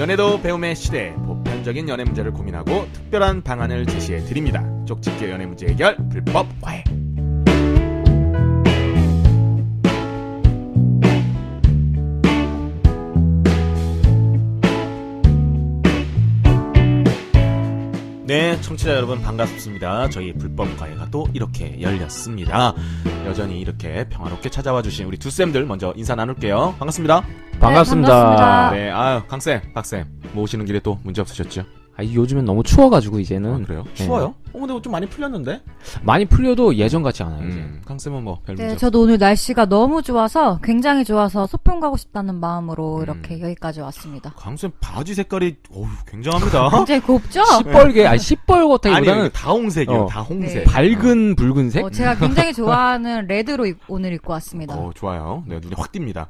연애도 배움의 시대, 보편적인 연애 문제를 고민하고 특별한 방안을 제시해 드립니다. 쪽집게 연애 문제 해결 불법 과외. 네, 청취자 여러분 반갑습니다. 저희 불법 과외가 또 이렇게 열렸습니다. 여전히 이렇게 평화롭게 찾아와 주신 우리 두 쌤들 먼저 인사 나눌게요. 반갑습니다. 반갑습니다. 네, 반갑습니다. 네, 아유 강쌤, 박쌤, 뭐 오시는 길에 또 문제 없으셨죠? 요즘엔 너무 추워가지고 이제는. 그래요? 네. 추워요? 근데 좀 많이 풀렸는데? 많이 풀려도 예전 같지 않아요. 이제. 강쌤은 뭐 별 문제 네, 없어요? 저도 오늘 날씨가 너무 좋아서 굉장히 좋아서 소풍 가고 싶다는 마음으로 이렇게 여기까지 왔습니다. 강쌤 바지 색깔이 어우 굉장합니다. 굉장히 곱죠? 시뻘게, 시뻘겋다기보다는 아니 다 홍색이요. 어. 다 홍색. 네. 밝은 붉은색? 제가 굉장히 좋아하는 레드로 오늘 입고 왔습니다. 좋아요. 네, 눈이 확 띕니다.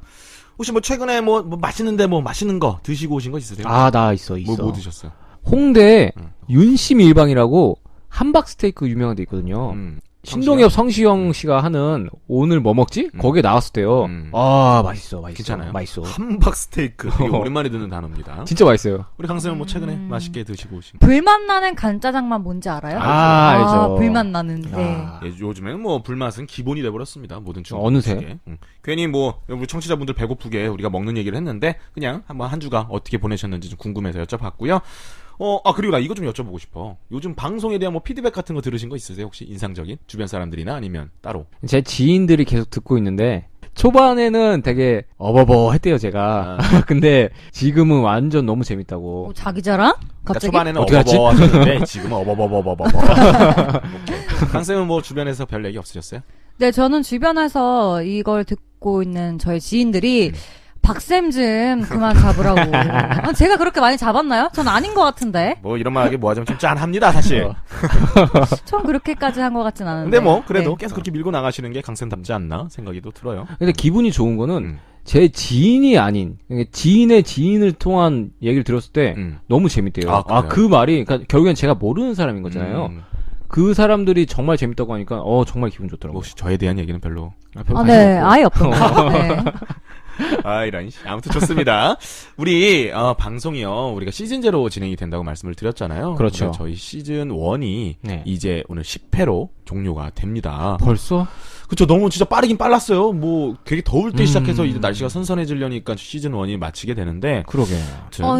혹시 뭐 최근에 뭐 맛있는데 뭐 맛있는 거 드시고 오신 거 있으세요? 나 있어. 뭐 드셨어요? 홍대 윤심 일방이라고 함박 스테이크 유명한 데 있거든요. 신동엽 성시경 씨가 하는 오늘 뭐 먹지? 거기에 나왔을 때요. 맛있어. 괜찮아요? 맛있어. 함박 스테이크. 되게 오랜만에 듣는 단어입니다. 진짜 맛있어요. 우리 강쌤은 뭐 최근에 맛있게 드시고 오신 불맛 나는 간짜장만 뭔지 알아요? 알죠. 불맛 나는. 네. 예, 요즘에는 뭐 불맛은 기본이 돼버렸습니다. 모든 중국 어느새? 음식에. 괜히 뭐 우리 청취자분들 배고프게 우리가 먹는 얘기를 했는데 그냥 한번 한 주가 어떻게 보내셨는지 좀 궁금해서 여쭤봤고요. 그리고 나 이거 좀 여쭤보고 싶어. 요즘 방송에 대한 뭐 피드백 같은 거 들으신 거 있으세요? 혹시 인상적인? 주변 사람들이나 아니면 따로? 제 지인들이 계속 듣고 있는데 초반에는 되게 어버버 했대요 제가. 근데 지금은 완전 너무 재밌다고. 자기 자랑? 그러니까 갑자기? 초반에는 어떻게 하지? 어버버 하셨는데 지금은 어버버버버버. 강쌤은 뭐 주변에서 별 얘기 없으셨어요? 네, 저는 주변에서 이걸 듣고 있는 저희 지인들이 박쌤 좀 그만 잡으라고. 제가 그렇게 많이 잡았나요? 전 아닌 것 같은데. 뭐 이런 말 하기 뭐하자면 좀 짠합니다 사실. 전 그렇게까지 한 것 같진 않은데. 근데 뭐 그래도 네. 계속 그렇게 밀고 나가시는 게 강쌤답지 않나 생각이 또 들어요. 근데 기분이 좋은 거는 제 지인이 아닌 그러니까 지인의 지인을 통한 얘기를 들었을 때 너무 재밌대요. 그래요? 그 말이 그러니까 결국엔 제가 모르는 사람인 거잖아요. 그 사람들이 정말 재밌다고 하니까 정말 기분 좋더라고요. 혹시 저에 대한 얘기는 별로 네, 아예 없던가요? 네. 이런 아무튼 좋습니다. 우리 방송이요 우리가 시즌제로 진행이 된다고 말씀을 드렸잖아요. 그렇죠. 저희 시즌 1이 네. 이제 오늘 10회로 종료가 됩니다. 벌써? 그쵸, 너무 진짜 빠르긴 빨랐어요. 뭐 되게 더울 때 시작해서 이제 날씨가 선선해지려니까 시즌 1이 마치게 되는데 그러게.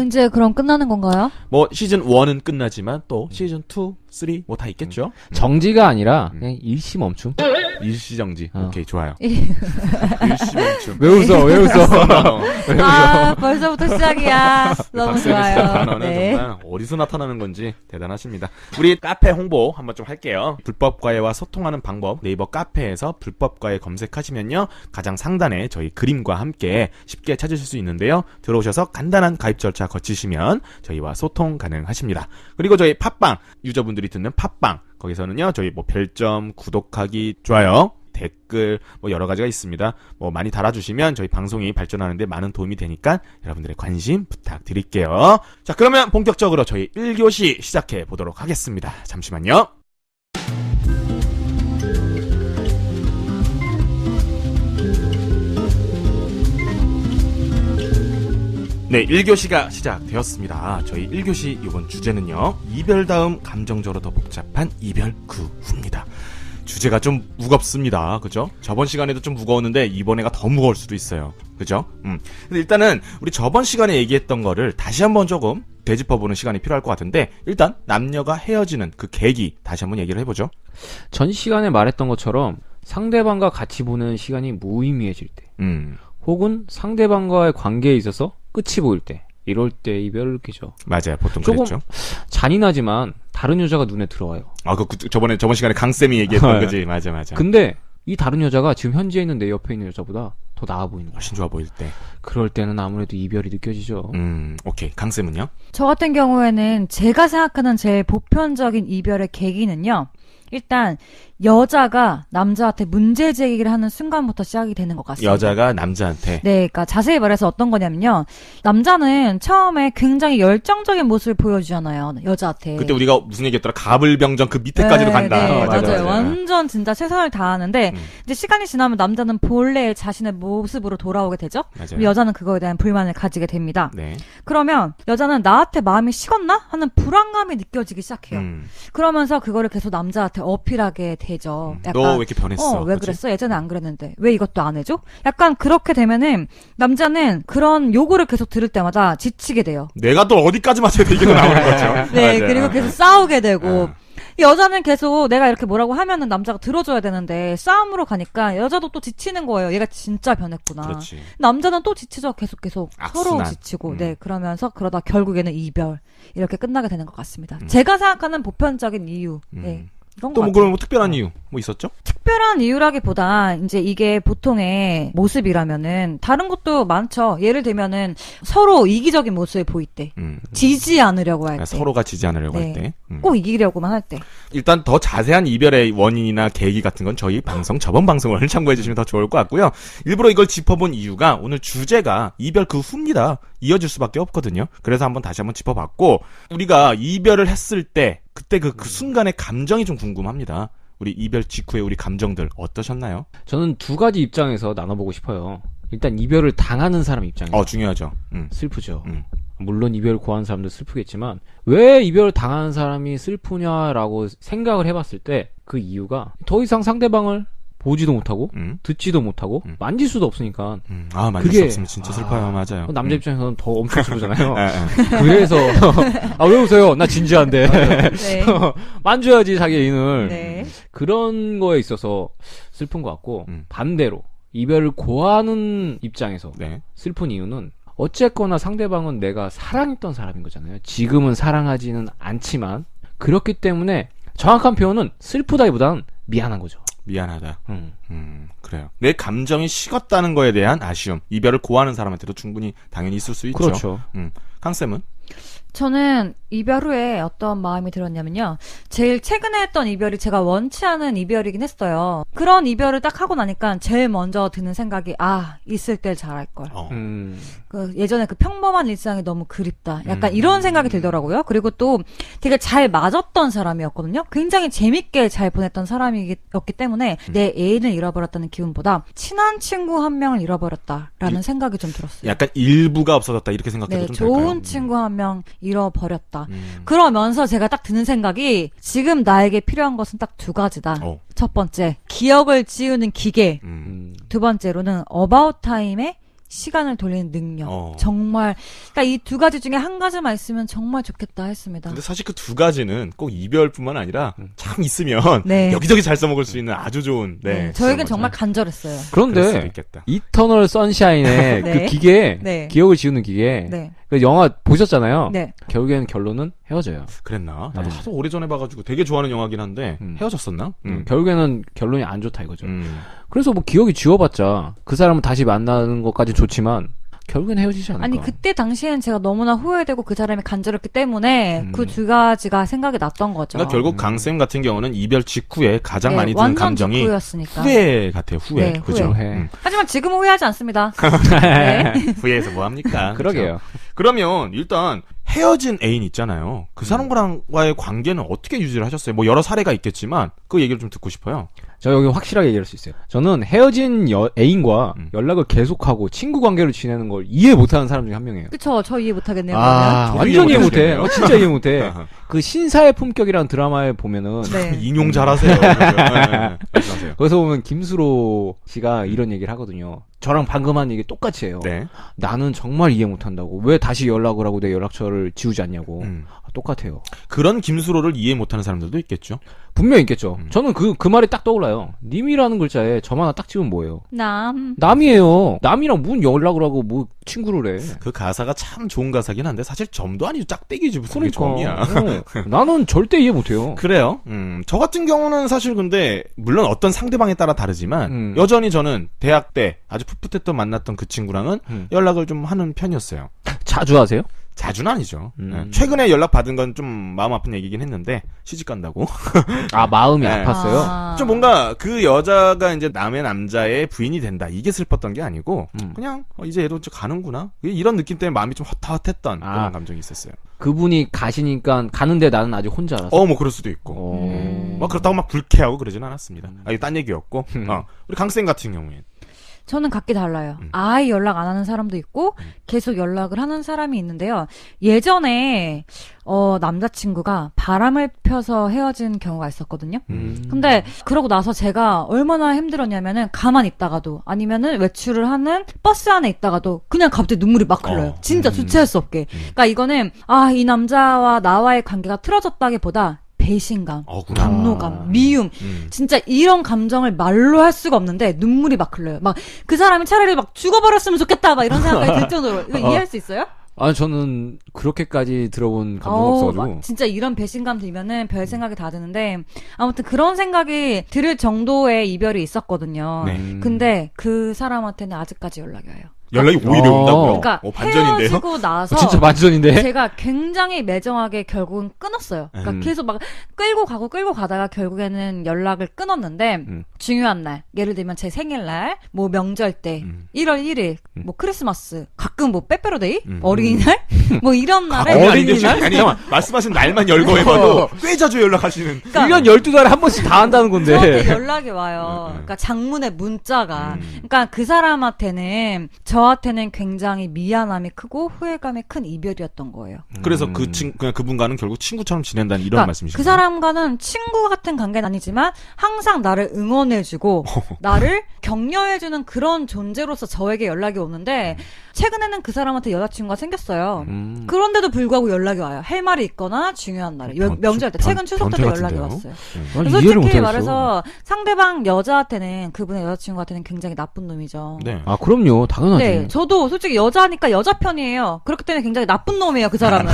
이제 그럼 끝나는 건가요? 뭐 시즌 1은 끝나지만 또 시즌 2, 3 뭐 다 있겠죠. 정지가 아니라 그냥 일시 멈춤. 일시정지. 어. 오케이, 좋아요. 일시멈춤. 왜 웃어? 왜 웃어? 벌써부터 시작이야. 너무 박쌤의 좋아요. 단어는 네. 정말 어디서 나타나는 건지 대단하십니다. 우리 카페 홍보 한번 좀 할게요. 불법과외와 소통하는 방법 네이버 카페에서 불법과외 검색하시면요 가장 상단에 저희 그림과 함께 쉽게 찾으실 수 있는데요. 들어오셔서 간단한 가입 절차 거치시면 저희와 소통 가능하십니다. 그리고 저희 팟빵 유저분들이 듣는 팟빵 거기서는요 저희 뭐 별점, 구독하기, 좋아요, 댓글 뭐 여러 가지가 있습니다. 뭐 많이 달아주시면 저희 방송이 발전하는데 많은 도움이 되니까 여러분들의 관심 부탁드릴게요. 자, 그러면 본격적으로 저희 1교시 시작해 보도록 하겠습니다. 잠시만요. 네, 1교시가 시작되었습니다. 저희 1교시 이번 주제는요 이별 다음 감정적으로 더 복잡한 이별 그 후입니다. 주제가 좀 무겁습니다. 그죠? 저번 시간에도 좀 무거웠는데 이번에가 더 무거울 수도 있어요. 그죠? 근데 일단은 우리 저번 시간에 얘기했던 거를 다시 한번 조금 되짚어보는 시간이 필요할 것 같은데 일단 남녀가 헤어지는 그 계기 다시 한번 얘기를 해보죠. 전 시간에 말했던 것처럼 상대방과 같이 보내는 시간이 무의미해질 때 혹은 상대방과의 관계에 있어서 끝이 보일 때 이럴 때 이별을 끼죠. 맞아요. 보통 조금 그랬죠. 잔인하지만 다른 여자가 눈에 들어와요. 저번 시간에 강쌤이 얘기했던 거지. 맞아. 근데 이 다른 여자가 지금 현지에 있는 내 옆에 있는 여자보다 더 나아 보이는 거야. 훨씬 좋아 보일 때. 그럴 때는 아무래도 이별이 느껴지죠. 오케이. 강쌤은요? 저 같은 경우에는 제가 생각하는 제일 보편적인 이별의 계기는요. 일단 여자가 남자한테 문제 제기를 하는 순간부터 시작이 되는 것 같습니다. 여자가 남자한테. 네, 그러니까 자세히 말해서 어떤 거냐면요. 남자는 처음에 굉장히 열정적인 모습을 보여주잖아요. 여자한테. 그때 우리가 무슨 얘기했더라? 가불병정 그 밑에까지도 간다. 네, 맞아, 맞아요. 맞아. 완전 진짜 최선을 다하는데 음. 이제 시간이 지나면 남자는 본래의 자신의 모습으로 돌아오게 되죠. 맞아요. 여자는 그거에 대한 불만을 가지게 됩니다. 네. 그러면 여자는 나한테 마음이 식었나 하는 불안감이 느껴지기 시작해요. 그러면서 그거를 계속 남자한테 어필하게 되죠. 너 왜 이렇게 변했어? 왜 그치? 그랬어? 예전에 안 그랬는데 왜 이것도 안 해줘? 약간 그렇게 되면은 남자는 그런 요구를 계속 들을 때마다 지치게 돼요. 내가 또 어디까지 맞춰야 돼? 이게 또 나오는 거죠. 네, 맞아요. 그리고 계속 싸우게 되고 어. 여자는 계속 내가 이렇게 뭐라고 하면은 남자가 들어줘야 되는데 싸움으로 가니까 여자도 또 지치는 거예요. 얘가 진짜 변했구나. 그렇지. 남자는 또 지치죠. 계속 악순환. 서로 지치고 네 그러면서 그러다 결국에는 이별 이렇게 끝나게 되는 것 같습니다. 음. 제가 생각하는 보편적인 이유 네. 이런 것 또 뭐 같아요. 그런 뭐 특별한 이유 뭐 있었죠? 특별한 이유라기보다 이제 이게 보통의 모습이라면은 다른 것도 많죠. 예를 들면은 서로 이기적인 모습을 보일 때, 지지 않으려고 할 때, 서로가 지지 않으려고 네. 할 때. 꼭 이기려고만 할 때. 일단 더 자세한 이별의 원인이나 계기 같은 건 저희 방송 저번 방송을 참고해 주시면 더 좋을 것 같고요. 일부러 이걸 짚어본 이유가 오늘 주제가 이별 그 후입니다. 이어질 수밖에 없거든요. 그래서 다시 한번 짚어봤고 우리가 이별을 했을 때 그때 그 순간의 감정이 좀 궁금합니다. 우리 이별 직후에 우리 감정들 어떠셨나요? 저는 두 가지 입장에서 나눠보고 싶어요. 일단 이별을 당하는 사람 입장에서 중요하죠. 슬프죠. 물론 이별을 고하는 사람도 슬프겠지만 왜 이별을 당하는 사람이 슬프냐라고 생각을 해봤을 때 그 이유가 더 이상 상대방을 보지도 못하고 듣지도 못하고 만질 수도 없으니까 만질 수 없으면 진짜 슬퍼요. 맞아요. 남자 입장에서는 더 엄청 슬프잖아요. 그래서 왜 웃어요? 나 진지한데 네. 만져야지 자기 애인을. 네. 그런 거에 있어서 슬픈 것 같고 반대로 이별을 고하는 입장에서 네. 슬픈 이유는 어쨌거나 상대방은 내가 사랑했던 사람인 거잖아요. 지금은 사랑하지는 않지만 그렇기 때문에 정확한 표현은 슬프다기보다는 미안한 거죠. 미안하다. 그래요. 내 감정이 식었다는 거에 대한 아쉬움. 이별을 고하는 사람한테도 충분히 당연히 있을 수 있죠. 그렇죠. 강쌤은? 저는 이별 후에 어떤 마음이 들었냐면요. 제일 최근에 했던 이별이 제가 원치 않은 이별이긴 했어요. 그런 이별을 딱 하고 나니까 제일 먼저 드는 생각이 있을 때 잘할 걸. 예전에 그 평범한 일상이 너무 그립다. 약간 이런 생각이 들더라고요. 그리고 또 되게 잘 맞았던 사람이었거든요. 굉장히 재밌게 잘 보냈던 사람이었기 때문에 내 애인을 잃어버렸다는 기분보다 친한 친구 한 명을 잃어버렸다라는 생각이 좀 들었어요. 약간 일부가 없어졌다 이렇게 생각해도 네, 좀 될까요? 좋은 친구 한 명 잃어버렸다. 그러면서 제가 딱 드는 생각이 지금 나에게 필요한 것은 딱 두 가지다. 첫 번째, 기억을 지우는 기계. 두 번째로는 어바웃 타임의 시간을 돌리는 능력. 정말 그러니까 이 두 가지 중에 한 가지만 있으면 정말 좋겠다 했습니다. 근데 사실 그 두 가지는 꼭 이별뿐만 아니라 참 있으면 네. 여기저기 잘 써먹을 수 있는 아주 좋은 저에겐 정말 간절했어요. 그런데 이터널 선샤인의 네. 그 기계 네. 기억을 지우는 기계 네. 그 영화 보셨잖아요. 네. 결국에는 결론은 헤어져요. 그랬나? 나도 네. 하도 오래전에 봐가지고 되게 좋아하는 영화긴 한데 헤어졌었나? 결국에는 결론이 안 좋다 이거죠. 그래서 뭐 기억이 지워봤자 그 사람은 다시 만나는 것까지 좋지만 결국엔 헤어지지 않을까. 아니 그때 당시엔 제가 너무나 후회되고 그 사람이 간절했기 때문에 그 두 가지가 생각이 났던 거죠. 그러니까 결국 강쌤 같은 경우는 이별 직후에 가장 많이 드는 완전 감정이 직후였으니까. 후회 같아요. 후회. 네, 그죠? 후회. 하지만 지금은 후회하지 않습니다. 네. 후회해서 뭐 합니까? 그러게요. 그러면 일단 헤어진 애인 있잖아요. 그 사람과의 관계는 어떻게 유지를 하셨어요? 뭐 여러 사례가 있겠지만 그 얘기를 좀 듣고 싶어요. 저 여기 확실하게 얘기할 수 있어요. 저는 헤어진 애인과 연락을 계속하고 친구 관계를 지내는 걸 이해 못하는 사람 중에 한 명이에요. 그쵸. 저 이해 못하겠네요. 완전 이해 못해. 못하시겠네요. 진짜 이해 못해. 그 신사의 품격이라는 드라마에 보면은 네. 인용 잘하세요. 말씀하세요. 거기서 보면 김수로 씨가 이런 얘기를 하거든요. 저랑 방금 한 얘기 똑같이 해요. 네. 나는 정말 이해 못한다고. 왜 다시 연락을 하고 내 연락처를 지우지 않냐고. 똑같아요. 그런 김수로를 이해 못하는 사람들도 있겠죠. 분명히 있겠죠. 저는 그 말이 딱 떠올라요. 님이라는 글자에 점 하나 딱 지우면 뭐예요? 남이에요. 남이랑 무슨 연락을 하고 뭐 친구를 해. 그 가사가 참 좋은 가사긴 한데 사실 점도 아니고 짝대기지 무슨 게 점이야. 나는 절대 이해 못해요. 그래요. 저 같은 경우는 사실 근데 물론 어떤 상대방에 따라 다르지만 여전히 저는 대학 때 아주 풋풋했던 만났던 그 친구랑은 연락을 좀 하는 편이었어요. 자주 하세요? 자주는 아니죠. 최근에 연락 받은 건 좀 마음 아픈 얘기긴 했는데 시집 간다고. 아, 마음이 네. 아팠어요? 좀 뭔가 그 여자가 이제 남의 남자의 부인이 된다. 이게 슬펐던 게 아니고 그냥 이제 얘도 이제 가는구나. 이런 느낌 때문에 마음이 좀 허탈했던 그런 감정이 있었어요. 그분이 가시니까 가는데 나는 아직 혼자라서. 뭐 그럴 수도 있고. 막 그렇다고 막 불쾌하고 그러진 않았습니다. 이거 딴 얘기였고. 우리 강쌤 같은 경우엔. 저는 각기 달라요. 아예 연락 안 하는 사람도 있고 계속 연락을 하는 사람이 있는데요. 예전에 남자친구가 바람을 펴서 헤어진 경우가 있었거든요. 근데 그러고 나서 제가 얼마나 힘들었냐면은 가만히 있다가도 아니면은 외출을 하는 버스 안에 있다가도 그냥 갑자기 눈물이 막 흘러요. 진짜 주체할 수 없게. 그러니까 이거는 이 남자와 나와의 관계가 틀어졌다기보다 배신감, 분노감, 미움, 진짜 이런 감정을 말로 할 수가 없는데 눈물이 막 흘러요. 막 그 사람이 차라리 막 죽어버렸으면 좋겠다, 막 이런 생각이 들 정도로. 이거 이해할 수 있어요? 아니, 저는 그렇게까지 들어본 감정 없어가지고. 진짜 이런 배신감 들면은 별 생각이 다 드는데, 아무튼 그런 생각이 들 정도의 이별이 있었거든요. 네. 근데 그 사람한테는 아직까지 연락이 와요. 연락이 오히려 온다고요? 그러니까 반전인데요? 헤어지고 나서 진짜 반전인데? 제가 굉장히 매정하게 결국은 끊었어요. 그러니까 계속 막 끌고 가다가 결국에는 연락을 끊었는데 중요한 날, 예를 들면 제 생일날, 뭐 명절 때, 1월 1일, 뭐 크리스마스, 가끔 뭐 빼빼로데이, 어린이날, 뭐 이런 날에 어린이날? 아니, 말씀하신 날만 열거해봐도 꽤 자주 연락하시는. 그러니까 1년 12달에 한 번씩 다 한다는 건데. 저한테 연락이 와요. 그러니까 장문의 문자가. 그러니까 그 사람한테는 저한테는 굉장히 미안함이 크고 후회감이 큰 이별이었던 거예요. 그래서 그냥 그분과는 결국 친구처럼 지낸다는 이런 그러니까 말씀이시죠? 그 사람과는 친구 같은 관계는 아니지만 항상 나를 응원해주고 나를 격려해주는 그런 존재로서 저에게 연락이 오는데 최근에는 그 사람한테 여자친구가 생겼어요. 그런데도 불구하고 연락이 와요. 할 말이 있거나 중요한 날에. 명절 때, 최근 추석 때도 연락이 왔어요. 솔직히 말해서 상대방 여자한테는, 그분의 여자친구한테는 굉장히 나쁜 놈이죠. 네. 아, 그럼요. 당연하지. 네, 저도 솔직히 여자니까 여자 편이에요. 그렇기 때문에 굉장히 나쁜 놈이에요, 그 사람은.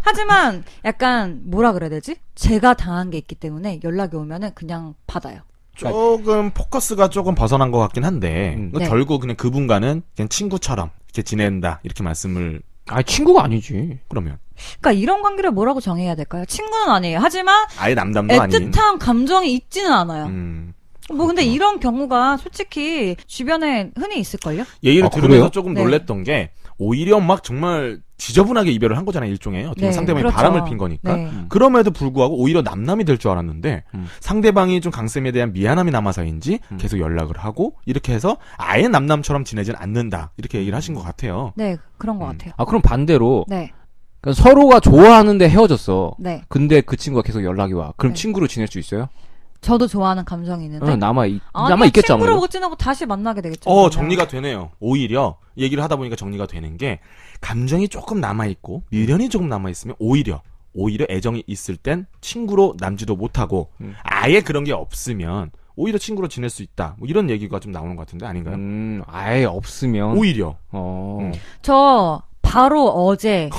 하지만 약간 뭐라 그래야 되지? 제가 당한 게 있기 때문에 연락이 오면은 그냥 받아요. 조금 포커스가 조금 벗어난 것 같긴 한데 네. 결국 그냥 그분과는 그냥 친구처럼 이렇게 지낸다 이렇게 말씀을. 아, 친구가 아니지. 그러면 그러니까 이런 관계를 뭐라고 정해야 될까요? 친구는 아니에요. 하지만 아예 남담도 아닌. 애틋한 감정이 있지는 않아요. 뭐 근데 그렇구나. 이런 경우가 솔직히 주변에 흔히 있을걸요? 얘기를 들으면서 그래요? 조금 네. 놀랬던 게 오히려 막 정말 지저분하게 이별을 한 거잖아요. 일종의 어떻게 보면 상대방이 그렇죠. 바람을 핀 거니까. 네. 그럼에도 불구하고 오히려 남남이 될 줄 알았는데 상대방이 좀 강쌤에 대한 미안함이 남아서인지 계속 연락을 하고 이렇게 해서 아예 남남처럼 지내진 않는다 이렇게 얘기를 하신 것 같아요. 네, 그런 것 같아요. 아, 그럼 반대로. 네, 그러니까 서로가 좋아하는데 헤어졌어. 네. 근데 그 친구가 계속 연락이 와. 그럼 네. 친구로 지낼 수 있어요? 저도 좋아하는 감정이 있는데. 남아있겠죠, 친구로 아무래도. 못 지내고 다시 만나게 되겠죠. 정리가 되네요. 오히려 얘기를 하다 보니까 정리가 되는 게 감정이 조금 남아있고 미련이 조금 남아있으면 오히려 애정이 있을 땐 친구로 남지도 못하고 아예 그런 게 없으면 오히려 친구로 지낼 수 있다. 뭐 이런 얘기가 좀 나오는 것 같은데 아닌가요? 아예 없으면. 오히려. 저 바로 어제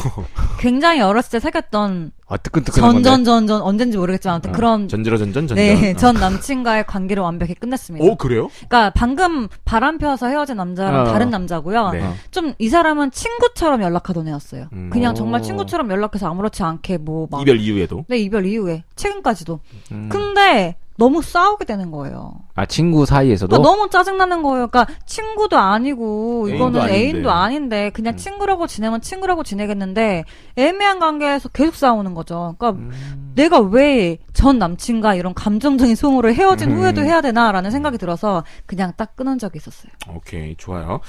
굉장히 어렸을 때 사귀었던 뜨끈뜨끈한 건데. 언젠지 모르겠지만 아무튼 그런 전전. 네, 전 남친과의 관계를 완벽히 끝냈습니다. 오, 그래요? 그러니까 방금 바람 펴서 헤어진 남자랑 다른 남자고요. 네. 좀 이 사람은 친구처럼 연락하던 애였어요. 그냥 정말 친구처럼 연락해서 아무렇지 않게 뭐 막 이별 이후에도. 네, 이별 이후에 최근까지도. 근데 너무 싸우게 되는 거예요. 아, 친구 사이에서도? 그러니까 너무 짜증나는 거예요. 그러니까 친구도 아니고 이거는 애인도 애인도 아닌데 그냥 친구라고 지내면 친구라고 지내겠는데 애매한 관계에서 계속 싸우는 거죠. 그러니까 내가 왜 전 남친과 이런 감정적인 소모를 헤어진 후에도 해야 되나라는 생각이 들어서 그냥 딱 끊은 적이 있었어요. 오케이, 좋아요.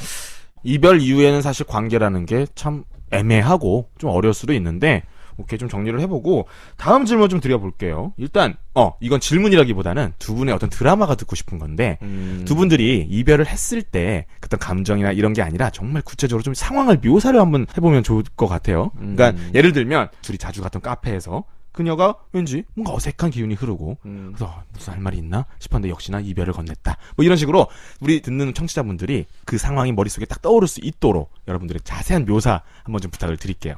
이별 이후에는 사실 관계라는 게 참 애매하고 좀 어려울 수도 있는데 오케이, 좀 정리를 해보고 다음 질문 좀 드려볼게요. 일단 이건 질문이라기보다는 두 분의 어떤 드라마가 듣고 싶은 건데 두 분들이 이별을 했을 때 어떤 감정이나 이런 게 아니라 정말 구체적으로 좀 상황을 묘사를 한번 해보면 좋을 것 같아요. 그러니까 예를 들면 둘이 자주 갔던 카페에서 그녀가 왠지 뭔가 어색한 기운이 흐르고 그래서 무슨 할 말이 있나 싶었는데 역시나 이별을 건넸다. 뭐 이런 식으로 우리 듣는 청취자분들이 그 상황이 머릿속에 딱 떠오를 수 있도록 여러분들의 자세한 묘사 한번 좀 부탁을 드릴게요.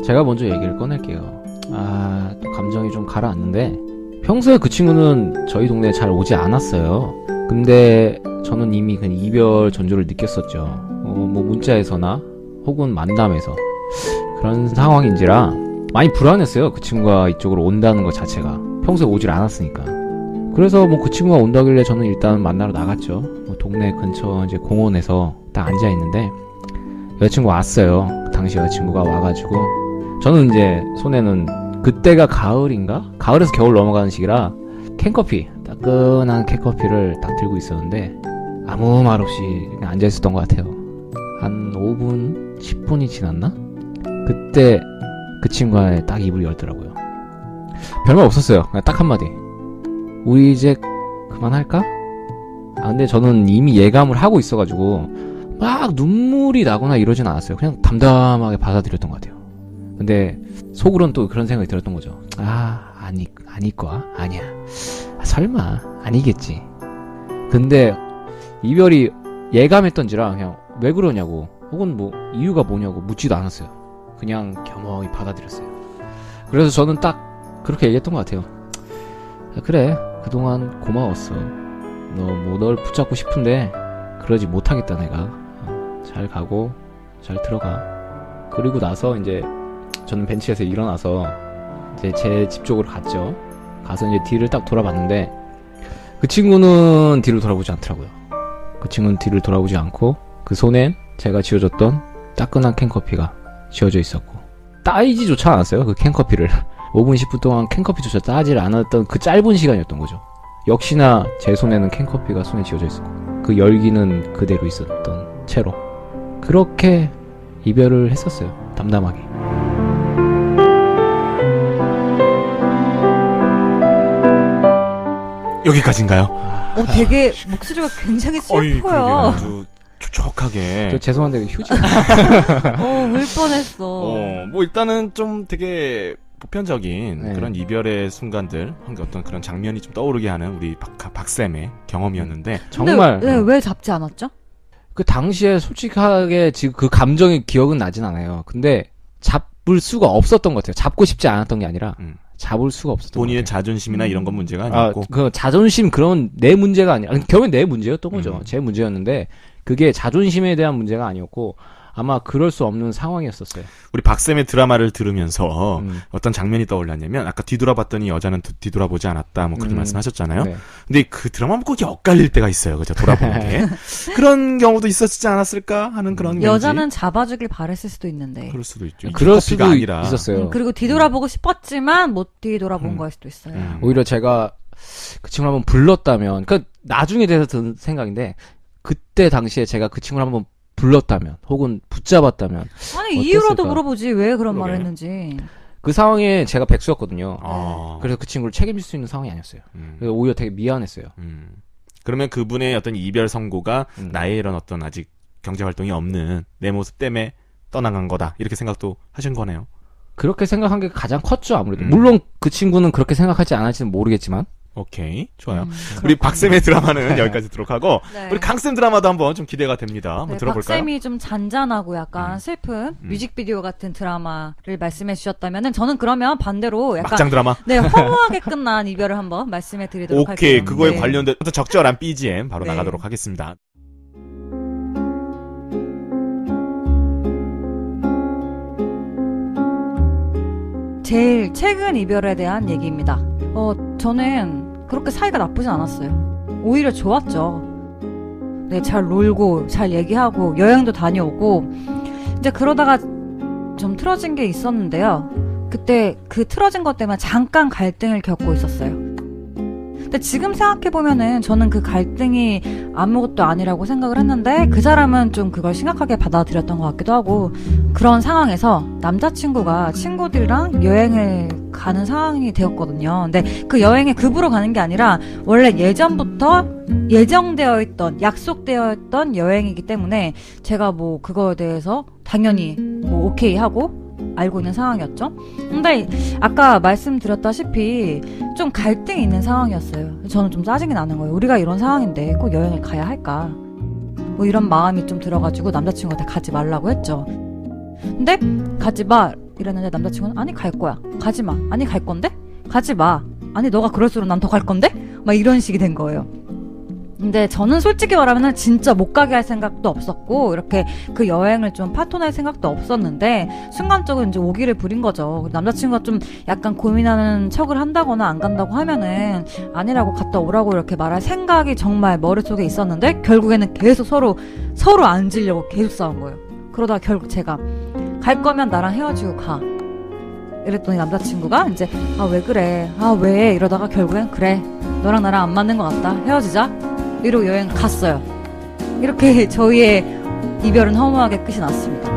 제가 먼저 얘기를 꺼낼게요. 또 감정이 좀 가라앉는데 평소에 그 친구는 저희 동네에 잘 오지 않았어요. 근데 저는 이미 그 이별 전조를 느꼈었죠. 뭐 문자에서나 혹은 만남에서 그런 상황인지라 많이 불안했어요. 그 친구가 이쪽으로 온다는 것 자체가 평소에 오질 않았으니까. 그래서 뭐 그 친구가 온다길래 저는 일단 만나러 나갔죠. 뭐 동네 근처 이제 공원에서 딱 앉아 있는데 여자친구가 왔어요. 그 당시 여자친구가 와가지고 저는 이제 손에는 그때가 가을인가? 가을에서 겨울 넘어가는 시기라 캔커피, 따끈한 캔커피를 딱 들고 있었는데 아무 말 없이 그냥 앉아 있었던 것 같아요. 한 5분, 10분이 지났나? 그때 그 친구가 딱 입을 열더라고요. 별말 없었어요. 그냥 딱 한마디. 우리 이제 그만할까? 근데 저는 이미 예감을 하고 있어가지고 막 눈물이 나거나 이러진 않았어요. 그냥 담담하게 받아들였던 것 같아요. 근데 속으로는 또 그런 생각이 들었던 거죠. 아닐 거야? 아니야. 설마 아니겠지. 근데 이별이 예감했던지라 그냥 왜 그러냐고 혹은 뭐 이유가 뭐냐고 묻지도 않았어요. 그냥 겸허히 받아들였어요. 그래서 저는 딱 그렇게 얘기했던 것 같아요. 그래, 그동안 고마웠어. 널 붙잡고 싶은데 그러지 못하겠다 내가. 잘 가고 잘 들어가. 그리고 나서 이제 저는 벤치에서 일어나서 이제 제 집 쪽으로 갔죠. 가서 이제 뒤를 딱 돌아봤는데 그 친구는 뒤를 돌아보지 않더라고요. 그 친구는 뒤를 돌아보지 않고 그 손엔 제가 지어줬던 따끈한 캔커피가 지어져 있었고 따이지조차 않았어요. 그 캔커피를 5분 10분 동안 캔커피조차 따지를 않았던 그 짧은 시간이었던 거죠. 역시나 제 손에는 캔커피가 손에 지어져 있었고 그 열기는 그대로 있었던 채로 그렇게 이별을 했었어요. 담담하게. 여기까지인가요? 되게 목소리가 굉장히 슬퍼요. 아주 촉촉하게. 저 죄송한데 휴지. 울 뻔했어. 뭐 일단은 좀 되게 보편적인 네. 그런 이별의 순간들, 어떤 그런 장면이 좀 떠오르게 하는 우리 박쌤의 경험이었는데 정말 근데 왜 잡지 않았죠? 그 당시에 솔직하게 지금 그 감정의 기억은 나진 않아요. 근데 잡을 수가 없었던 것 같아요. 잡고 싶지 않았던 게 아니라 잡을 수가 없었던 본인의 것 같아요. 자존심이나 이런 건 문제가 아니었고 그 자존심 그런 내 문제가 아니라 결국엔 내 문제였던 거죠. 제 문제였는데 그게 자존심에 대한 문제가 아니었고 아마 그럴 수 없는 상황이었었어요. 우리 박쌤의 드라마를 들으면서 어떤 장면이 떠올랐냐면 아까 뒤돌아봤더니 여자는 뒤돌아보지 않았다 뭐 그런 말씀하셨잖아요. 네. 근데 그 드라마 꼭 엇갈릴 때가 있어요. 그죠? 돌아보는 게. 그런 경우도 있었지 않았을까 하는 그런 여자는 왠지. 잡아주길 바랬을 수도 있는데. 그럴 수도 있죠. 그럴 수도 아니라. 있었어요. 그리고 뒤돌아보고 싶었지만 못 뒤돌아본 거일 수도 있어요. 오히려 제가 그 친구를 한번 불렀다면 그 나중에 대해서 든 생각인데 그때 당시에 제가 그 친구를 한번 불렀다면 혹은 붙잡았다면 아니 어땠을까? 이유라도 물어보지 왜 그런 말을 그러게. 했는지. 그 상황에 제가 백수였거든요. 아. 그래서 그 친구를 책임질 수 있는 상황이 아니었어요. 그래서 오히려 되게 미안했어요. 그러면 그분의 어떤 이별 선고가 나의 이런 어떤 아직 경제 활동이 없는 내 모습 때문에 떠나간 거다 이렇게 생각도 하신 거네요. 그렇게 생각한 게 가장 컸죠 아무래도. 물론 그 친구는 그렇게 생각하지 않을지는 모르겠지만. 오케이, 좋아요. 우리 박쌤의 드라마는 여기까지 듣도록 하고 네. 우리 강쌤 드라마도 한번 좀 기대가 됩니다. 한번 네, 들어볼까요? 박쌤이 좀 잔잔하고 약간 슬픈 뮤직비디오 같은 드라마를 말씀해 주셨다면은 저는 그러면 반대로 약간 막장 드라마. 네 허무하게 끝난 이별을 한번 말씀해 드리도록 할게요. 오케이, 그거에 네. 관련된 어떤 적절한 BGM 바로 네. 나가도록 하겠습니다. 제일 최근 이별에 대한 얘기입니다. 저는 그렇게 사이가 나쁘진 않았어요. 오히려 좋았죠. 네, 잘 놀고, 잘 얘기하고, 여행도 다녀오고, 이제 그러다가 좀 틀어진 게 있었는데요. 그때 그 틀어진 것 때문에 잠깐 갈등을 겪고 있었어요. 근데 지금 생각해보면은 저는 그 갈등이 아무것도 아니라고 생각을 했는데 그 사람은 좀 그걸 심각하게 받아들였던 것 같기도 하고 그런 상황에서 남자친구가 친구들이랑 여행을 가는 상황이 되었거든요. 근데 그 여행에 급으로 가는 게 아니라 원래 예전부터 예정되어 있던 약속되어 있던 여행이기 때문에 제가 뭐 그거에 대해서 당연히 뭐 오케이 하고 알고 있는 상황이었죠. 근데 아까 말씀드렸다시피 좀 갈등이 있는 상황이었어요. 저는 좀 짜증이 나는 거예요. 우리가 이런 상황인데 꼭 여행을 가야 할까? 뭐 이런 마음이 좀 들어가지고 남자친구한테 가지 말라고 했죠. 근데 가지 마 이랬는데 남자친구는 아니 갈 거야. 가지 마. 아니 갈 건데? 가지 마. 아니 너가 그럴수록 난 더 갈 건데? 막 이런 식이 된 거예요. 근데 저는 솔직히 말하면은 진짜 못 가게 할 생각도 없었고 이렇게 그 여행을 좀 파토날 생각도 없었는데 순간적으로 이제 오기를 부린 거죠. 남자친구가 좀 약간 고민하는 척을 한다거나 안 간다고 하면은 아니라고 갔다 오라고 이렇게 말할 생각이 정말 머릿속에 있었는데 결국에는 계속 서로 앉으려고 계속 싸운 거예요. 그러다가 결국 제가 갈 거면 나랑 헤어지고 가. 이랬더니 남자친구가 이제 왜 그래? 왜? 이러다가 결국엔 그래. 너랑 나랑 안 맞는 것 같다. 헤어지자. 이러고 여행 갔어요. 이렇게 저희의 이별은 허무하게 끝이 났습니다.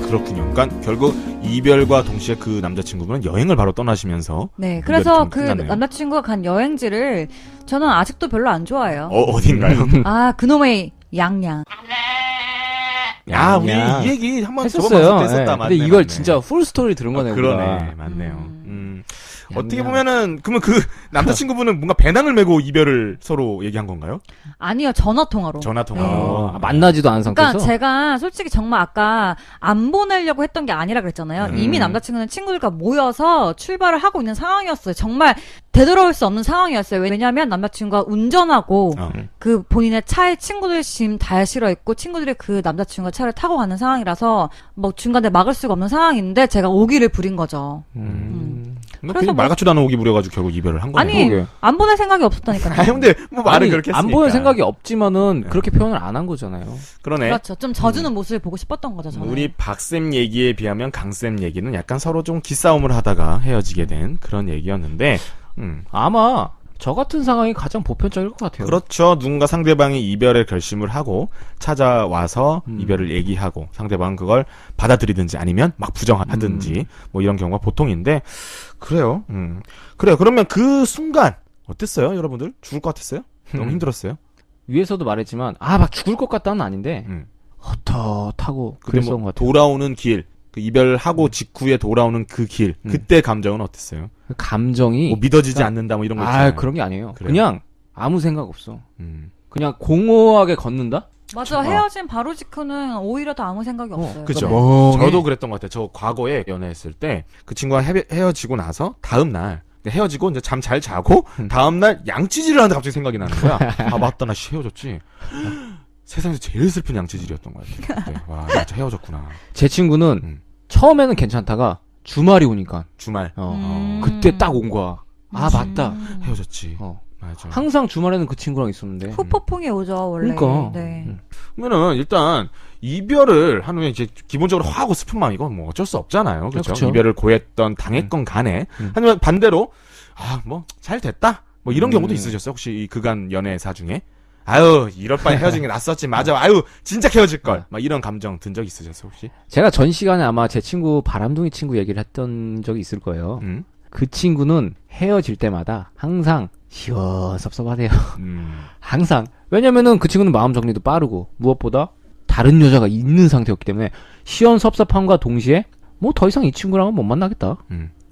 그렇군요. 그러니까 결국 이별과 동시에 그 남자친구분은 여행을 바로 떠나시면서 네, 그래서 좀 그 끝났네요. 남자친구가 간 여행지를 저는 아직도 별로 안 좋아해요. 어딘가요? 그놈의 양양. 우리 이 얘기 한번 했었어요. 저번 방송 때 했었다. 근데 이걸 진짜 풀 스토리 들은 거네요. 그러네. 우리가. 맞네요. 양양. 어떻게 보면은 그러면 그 남자친구분은 뭔가 배낭을 메고 이별을 서로 얘기한 건가요? 아니요, 전화통화로. 전화 통화. 네. 만나지도 않은 상태에서. 그러니까 제가 솔직히 정말 아까 안 보내려고 했던 게 아니라 그랬잖아요. 이미 남자친구는 친구들과 모여서 출발을 하고 있는 상황이었어요. 정말 되돌아올 수 없는 상황이었어요. 왜냐하면 남자친구가 운전하고 그 본인의 차에 친구들 짐 다 실어있고 친구들이 그 남자친구가 차를 타고 가는 상황이라서 뭐 중간에 막을 수가 없는 상황인데 제가 오기를 부린 거죠. 그래서 그래서 말 같지도 않은 오기 부려가지고 결국 이별을 한 거예요. 아니 그러게. 안 보낼 생각이 없었다니까요. 근데 뭐 말을 그렇게 했으니까. 안 보일 생각이 없지만은 그렇게 표현을 안 한 거잖아요. 그러네. 그렇죠. 좀 져주는 모습을 보고 싶었던 거죠. 저는. 우리 박쌤 얘기에 비하면 강쌤 얘기는 약간 서로 좀 기싸움을 하다가 헤어지게 된 그런 얘기였는데 아마 저 같은 상황이 가장 보편적일 것 같아요. 그렇죠. 누군가 상대방이 이별의 결심을 하고 찾아와서 이별을 얘기하고 상대방은 그걸 받아들이든지 아니면 막 부정하든지 뭐 이런 경우가 보통인데 그래요. 그래요. 그러면 그 순간 어땠어요, 여러분들? 죽을 것 같았어요? 너무 힘들었어요? 위에서도 말했지만 막 죽을 것 같다는 아닌데 음. 헛헛하고 근데 그랬던 뭐 것 같아요. 돌아오는 길, 그 이별하고 직후에 돌아오는 그 길, 그때 감정은 어땠어요? 그 감정이 뭐 믿어지지 않는다 뭐 이런 거 있잖아요. 그런 게 아니에요. 그래요? 그냥 아무 생각 없어. 음. 그냥 공허하게 걷는다? 맞아. 헤어진 바로 직후는 오히려 더 아무 생각이 없어요. 그죠. 멍해. 저도 그랬던 것 같아요. 저 과거에 연애했을 때 그 친구가 헤어지고 나서 다음 날 헤어지고 이제 잠 잘 자고 다음 날 양치질을 하는데 갑자기 생각이 나는 거야. 맞다, 나 헤어졌지. 세상에서 제일 슬픈 양치질이었던 것 같아요. 그때. 와, 진짜 헤어졌구나. 제 친구는 음. 처음에는 괜찮다가 주말이 오니까 주말 그때 딱 온 거야. 맞다. 헤어졌지. 어. 맞아. 항상 주말에는 그 친구랑 있었는데. 후폭풍이 오죠, 원래. 그러니까. 네. 그러면은 일단 이별을 하면 이제 기본적으로 화하고 슬픈 마음 이건 뭐 어쩔 수 없잖아요. 그렇죠? 그쵸. 이별을 고했던 당했건 간에. 하지만 반대로 뭐 잘 됐다. 뭐 이런 경우도 있으셨어요? 혹시 이 그간 연애사 중에? 이럴 바에 헤어진 게 낫었지. 맞아. 진짜 헤어질 걸. 막 이런 감정 든 적 있으셨어요, 혹시? 제가 전 시간에 아마 제 친구 바람둥이 친구 얘기를 했던 적이 있을 거예요. 그 친구는 헤어질 때마다 항상 시원섭섭하대요. 항상. 왜냐면은 그 친구는 마음 정리도 빠르고 무엇보다 다른 여자가 있는 상태였기 때문에 시원섭섭함과 동시에 뭐 더 이상 이 친구랑은 못 만나겠다.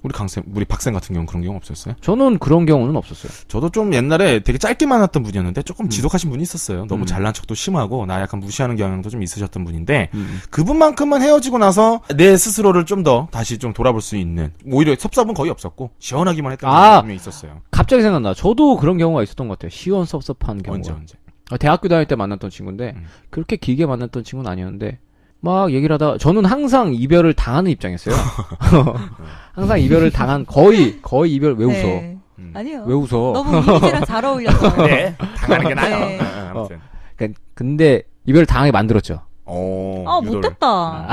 우리 박쌤 같은 경우는 그런 경우 없었어요? 저는 그런 경우는 없었어요. 저도 좀 옛날에 되게 짧게 만났던 분이었는데 조금 지독하신 분이 있었어요. 너무 잘난 척도 심하고 나 약간 무시하는 경향도 좀 있으셨던 분인데 그분만큼은 헤어지고 나서 내 스스로를 좀 더 다시 좀 돌아볼 수 있는 오히려 섭섭은 거의 없었고 시원하기만 했던 분이 분명히 있었어요. 갑자기 생각나. 저도 그런 경우가 있었던 것 같아요. 시원섭섭한 경우가. 언제? 대학교 다닐 때 만났던 친구인데 그렇게 길게 만났던 친구는 아니었는데 막 얘기를 하다가 저는 항상 이별을 당하는 입장이었어요. 항상 이별을 당한 거의 이별 왜 웃어? 네. 아니요. 왜 웃어? 너무 이미지랑 잘 어울려서. 네, 당하는 게 나아요. 네. 아무튼. 근데 이별을 당하게 만들었죠. 유도를. 못됐다.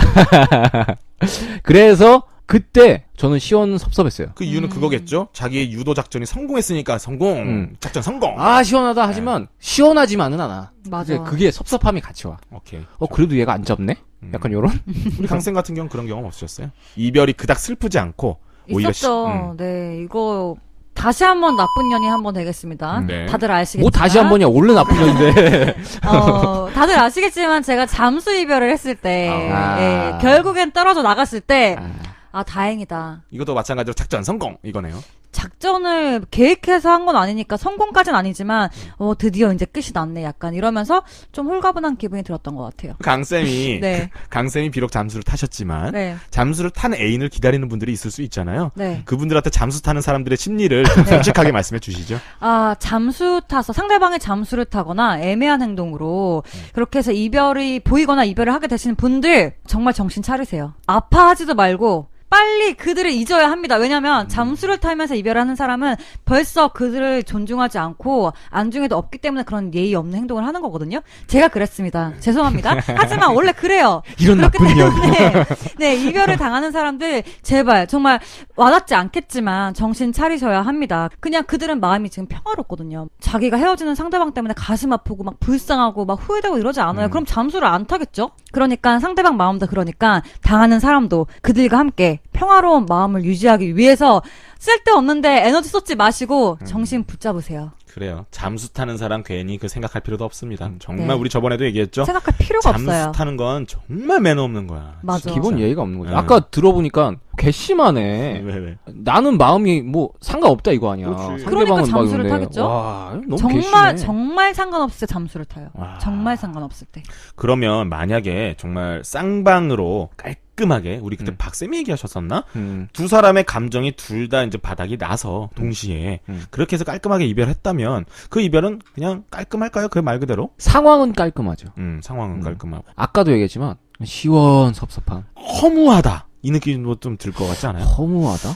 그래서 그때 저는 시원섭섭했어요. 그 이유는 그거겠죠? 자기의 유도 작전이 성공했으니까 성공. 작전 성공. 시원하다 하지만 시원하지만은 않아. 맞아. 그게 섭섭함이 같이 와. 오케이. 그래도 얘가 안 잡네? 약간 요런? 우리 강생 같은 경우는 그런 경험 없으셨어요? 이별이 그닥 슬프지 않고 오히려 있었죠. 네, 이거 다시 한번 나쁜 년이 한번 되겠습니다. 네. 다들 아시겠지만. 뭐 다시 한 번이야. 원래 나쁜 년인데. 다들 아시겠지만 제가 잠수 이별을 했을 때, 결국엔 떨어져 나갔을 때, 다행이다. 이것도 마찬가지로 작전 성공 이거네요. 작전을 계획해서 한 건 아니니까 성공까지는 아니지만 드디어 이제 끝이 났네 약간 이러면서 좀 홀가분한 기분이 들었던 것 같아요. 강쌤이 네. 강쌤이 비록 잠수를 타셨지만 네. 잠수를 탄 애인을 기다리는 분들이 있을 수 있잖아요. 네. 그분들한테 잠수 타는 사람들의 심리를 좀 솔직하게 말씀해 주시죠. 아, 잠수 타서 상대방이 잠수를 타거나 애매한 행동으로 그렇게 해서 이별이 보이거나 이별을 하게 되시는 분들 정말 정신 차리세요. 아파하지도 말고 빨리 그들을 잊어야 합니다. 왜냐면 잠수를 타면서 이별하는 사람은 벌써 그들을 존중하지 않고 안중에도 없기 때문에 그런 예의 없는 행동을 하는 거거든요. 제가 그랬습니다. 죄송합니다. 하지만 원래 그래요. 이런 그렇기 나쁜 년. 때문에 네, 이별을 당하는 사람들 제발 정말 와닿지 않겠지만 정신 차리셔야 합니다. 그냥 그들은 마음이 지금 평화롭거든요. 자기가 헤어지는 상대방 때문에 가슴 아프고 막 불쌍하고 막 후회되고 이러지 않아요. 그럼 잠수를 안 타겠죠? 그러니까 상대방 마음도 그러니까 당하는 사람도 그들과 함께 평화로운 마음을 유지하기 위해서 쓸데없는데 에너지 쏟지 마시고 정신 붙잡으세요. 그래요. 잠수 타는 사람 괜히 그 생각할 필요도 없습니다. 정말 네. 우리 저번에도 얘기했죠. 생각할 필요가 잠수 없어요. 타는 건 정말 매너 없는 거야. 맞아. 기본 예의가 없는 거죠. 네. 아까 들어보니까 괘씸하네. 왜? 나는 마음이 뭐 상관없다 이거 아니야. 그렇지. 상대방은 그러니까 막 잠수를 이런데, 타겠죠? 와, 너무 정말 괘씸해. 정말 상관없을 때 잠수를 타요. 와. 정말 상관없을 때. 그러면 만약에 정말 쌍방으로 깔끔하게 우리 그때 박쌤이 얘기하셨었나? 두 사람의 감정이 둘 다 이제 바닥이 나서 동시에 그렇게 해서 깔끔하게 이별했다면 그 이별은 그냥 깔끔할까요? 그 말 그대로? 상황은 깔끔하죠. 상황은 깔끔하고 아까도 얘기했지만 시원섭섭한. 허무하다. 이 느낌도 좀 들 것 같지 않아요? 허무하다?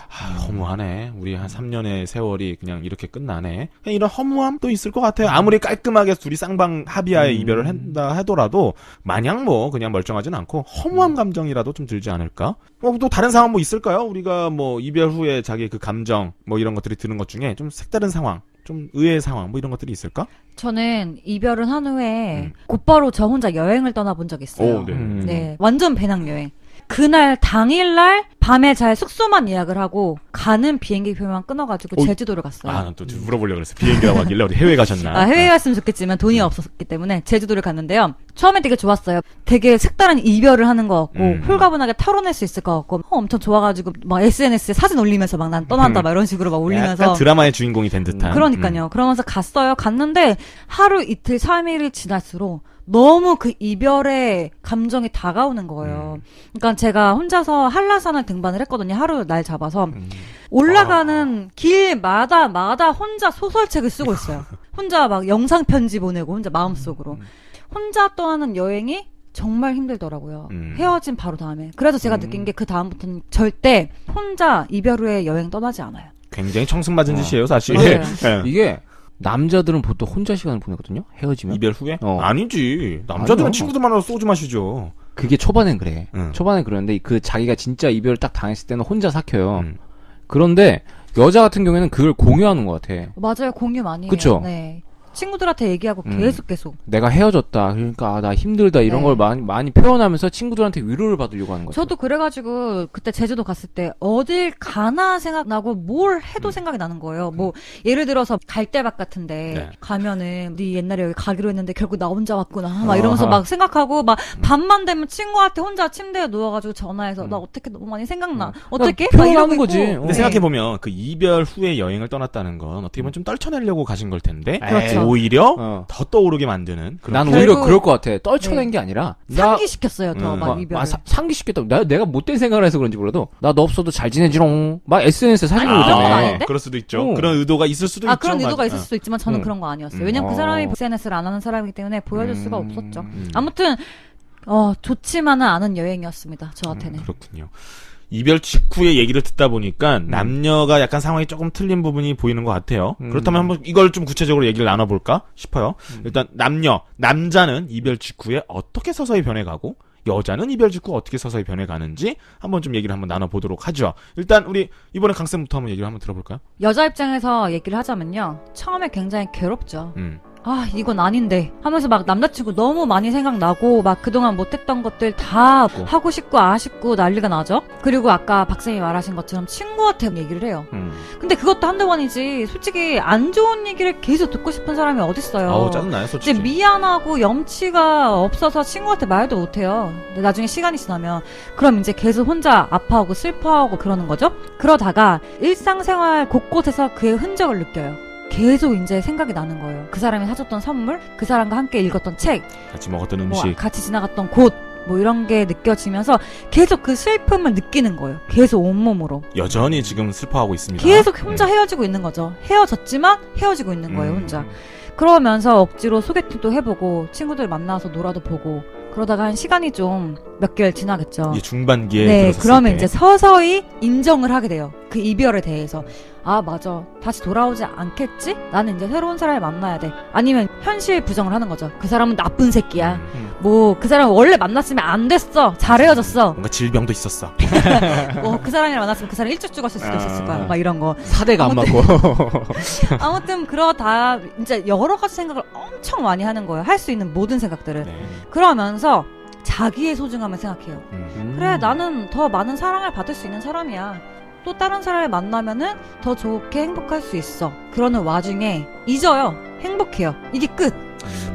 허무하네. 우리 한 3년의 세월이 그냥 이렇게 끝나네. 그냥 이런 허무함도 있을 것 같아요. 아무리 깔끔하게 둘이 쌍방 합의하에 이별을 한다 하더라도 마냥 뭐 그냥 멀쩡하진 않고 허무한 감정이라도 좀 들지 않을까? 또 다른 상황 뭐 있을까요? 우리가 뭐 이별 후에 자기 그 감정 뭐 이런 것들이 드는 것 중에 좀 색다른 상황, 좀 의외의 상황 뭐 이런 것들이 있을까? 저는 이별을 한 후에 곧바로 저 혼자 여행을 떠나본 적이 있어요. 오, 네. 네, 완전 배낭여행. 그날 당일날 밤에 잘 숙소만 예약을 하고 가는 비행기 표만 끊어가지고 제주도를 갔어요. 아, 또 물어보려고 그랬어. 비행기라고 하길래 어디 해외 가셨나? 해외에 갔으면 좋겠지만 돈이 없었기 때문에 제주도를 갔는데요. 처음엔 되게 좋았어요. 되게 색다른 이별을 하는 것 같고 홀가분하게 털어낼 수 있을 것 같고 엄청 좋아가지고 막 SNS에 사진 올리면서 막 난 떠난다 막 이런 식으로 막 올리면서 약간 드라마의 주인공이 된 듯한. 그러니까요. 그러면서 갔어요. 갔는데 하루 이틀 3일이 지날수록 너무 그 이별의 감정이 다가오는 거예요. 그러니까 제가 혼자서 한라산을 등반을 했거든요. 하루 날 잡아서 올라가는 길마다 혼자 소설책을 쓰고 있어요. 혼자 막 영상 편지 보내고 혼자 마음속으로 혼자 떠나는 여행이 정말 힘들더라고요. 헤어진 바로 다음에. 그래서 제가 느낀 게 그 다음부터는 절대 혼자 이별 후에 여행 떠나지 않아요. 굉장히 청승맞은 짓이에요, 사실. 맞아요. 예. 이게 남자들은 보통 혼자 시간을 보내거든요. 헤어지면. 이별 후에? 어. 아니지. 남자들은 아니요. 친구들 만나서 소주 마시죠. 그게 초반엔 그래. 응. 초반엔 그러는데 그 자기가 진짜 이별을 딱 당했을 때는 혼자 삭혀요. 그런데 여자 같은 경우에는 그걸 공유하는 것 같아. 맞아요. 공유 많이 해요. 그쵸? 네. 친구들한테 얘기하고 계속. 내가 헤어졌다. 그러니까 나 힘들다 이런 네. 걸 많이 표현하면서 친구들한테 위로를 받으려고 하는 거죠. 저도 그래가지고 그때 제주도 갔을 때 어딜 가나 생각나고 뭘 해도 생각이 나는 거예요. 뭐 예를 들어서 갈대밭 같은데 네. 가면은 네 옛날에 여기 가기로 했는데 결국 나 혼자 왔구나 막 이러면서 막 생각하고 막 밤만 되면 친구한테 혼자 침대에 누워가지고 전화해서 나 어떻게 너무 많이 생각나 어떻게? 막 이러고 표현하는 거지. 있고. 어. 근데 생각해보면 그 이별 후에 여행을 떠났다는 건 어떻게 보면 좀 떨쳐내려고 가신 걸 텐데 그렇죠. 오히려 어. 더 떠오르게 만드는 그런 난 결국- 오히려 그럴 것 같아. 떨쳐낸 게 아니라 상기시켰어요 더 막 이별을. 상기시켰다. 내가 못된 생각을 해서 그런지 몰라도 나 너 없어도 잘 지내지롱. 막 SNS에 사진 아니, 그런 건 올리잖아. 아닌데? 그럴 수도 있죠. 어. 그런 의도가 있을 수도 있죠. 그런 의도가 맞아. 있을 수도 있지만 저는 그런 거 아니었어요. 왜냐면 그 사람이 SNS를 안 하는 사람이기 때문에 보여줄 수가 없었죠. 아무튼 좋지만은 않은 여행이었습니다. 저한테는. 그렇군요. 이별 직후의 얘기를 듣다 보니까 남녀가 약간 상황이 조금 틀린 부분이 보이는 것 같아요. 그렇다면 한번 이걸 좀 구체적으로 얘기를 나눠볼까 싶어요. 일단 남자는 이별 직후에 어떻게 서서히 변해가고 여자는 이별 직후 어떻게 서서히 변해가는지 한번 좀 얘기를 한번 나눠보도록 하죠. 일단 우리 이번에 강쌤부터 한번 얘기를 한번 들어볼까요? 여자 입장에서 얘기를 하자면요. 처음에 굉장히 괴롭죠. 아, 이건 아닌데 하면서 막 남자친구 너무 많이 생각나고 막 그동안 못했던 것들 다 하고 싶고 아쉽고 난리가 나죠. 그리고 아까 박쌤이 말하신 것처럼 친구한테 얘기를 해요. 근데 그것도 한두 번이지 솔직히 안 좋은 얘기를 계속 듣고 싶은 사람이 어딨어요. 아우, 짜증나요, 이제 솔직히. 미안하고 염치가 없어서 친구한테 말도 못해요. 근데 나중에 시간이 지나면 그럼 이제 계속 혼자 아파하고 슬퍼하고 그러는 거죠. 그러다가 일상생활 곳곳에서 그의 흔적을 느껴요. 계속 이제 생각이 나는 거예요. 그 사람이 사줬던 선물, 그 사람과 함께 읽었던 책, 같이 먹었던 뭐 음식. 같이 지나갔던 곳, 뭐 이런 게 느껴지면서 계속 그 슬픔을 느끼는 거예요. 계속 온몸으로. 여전히 지금 슬퍼하고 있습니다. 계속 혼자 헤어지고 있는 거죠. 헤어졌지만 헤어지고 있는 거예요, 혼자. 그러면서 억지로 소개팅도 해보고 친구들 만나서 놀아도 보고 그러다가 한 시간이 좀 몇 개월 지나겠죠. 이게 중반기에 네, 들어섰을 그러면 때. 이제 서서히 인정을 하게 돼요. 그 이별에 대해서. 아, 맞아. 다시 돌아오지 않겠지? 나는 이제 새로운 사람을 만나야 돼. 아니면 현실 부정을 하는 거죠. 그 사람은 나쁜 새끼야. 뭐, 그 사람 원래 만났으면 안 됐어. 잘 헤어졌어. 뭔가 질병도 있었어. 뭐, 그 사람이랑 만났으면 그 사람 일찍 죽었을 수도 있었을 거야. 막 이런 거. 사대가 안 맞고. 아무튼 그러다 이제 여러 가지 생각을 엄청 많이 하는 거예요. 할 수 있는 모든 생각들을. 네. 그러면서 자기의 소중함을 생각해요. 그래, 나는 더 많은 사랑을 받을 수 있는 사람이야. 또 다른 사람을 만나면은 더 좋게 행복할 수 있어. 그러는 와중에 잊어요. 행복해요. 이게 끝.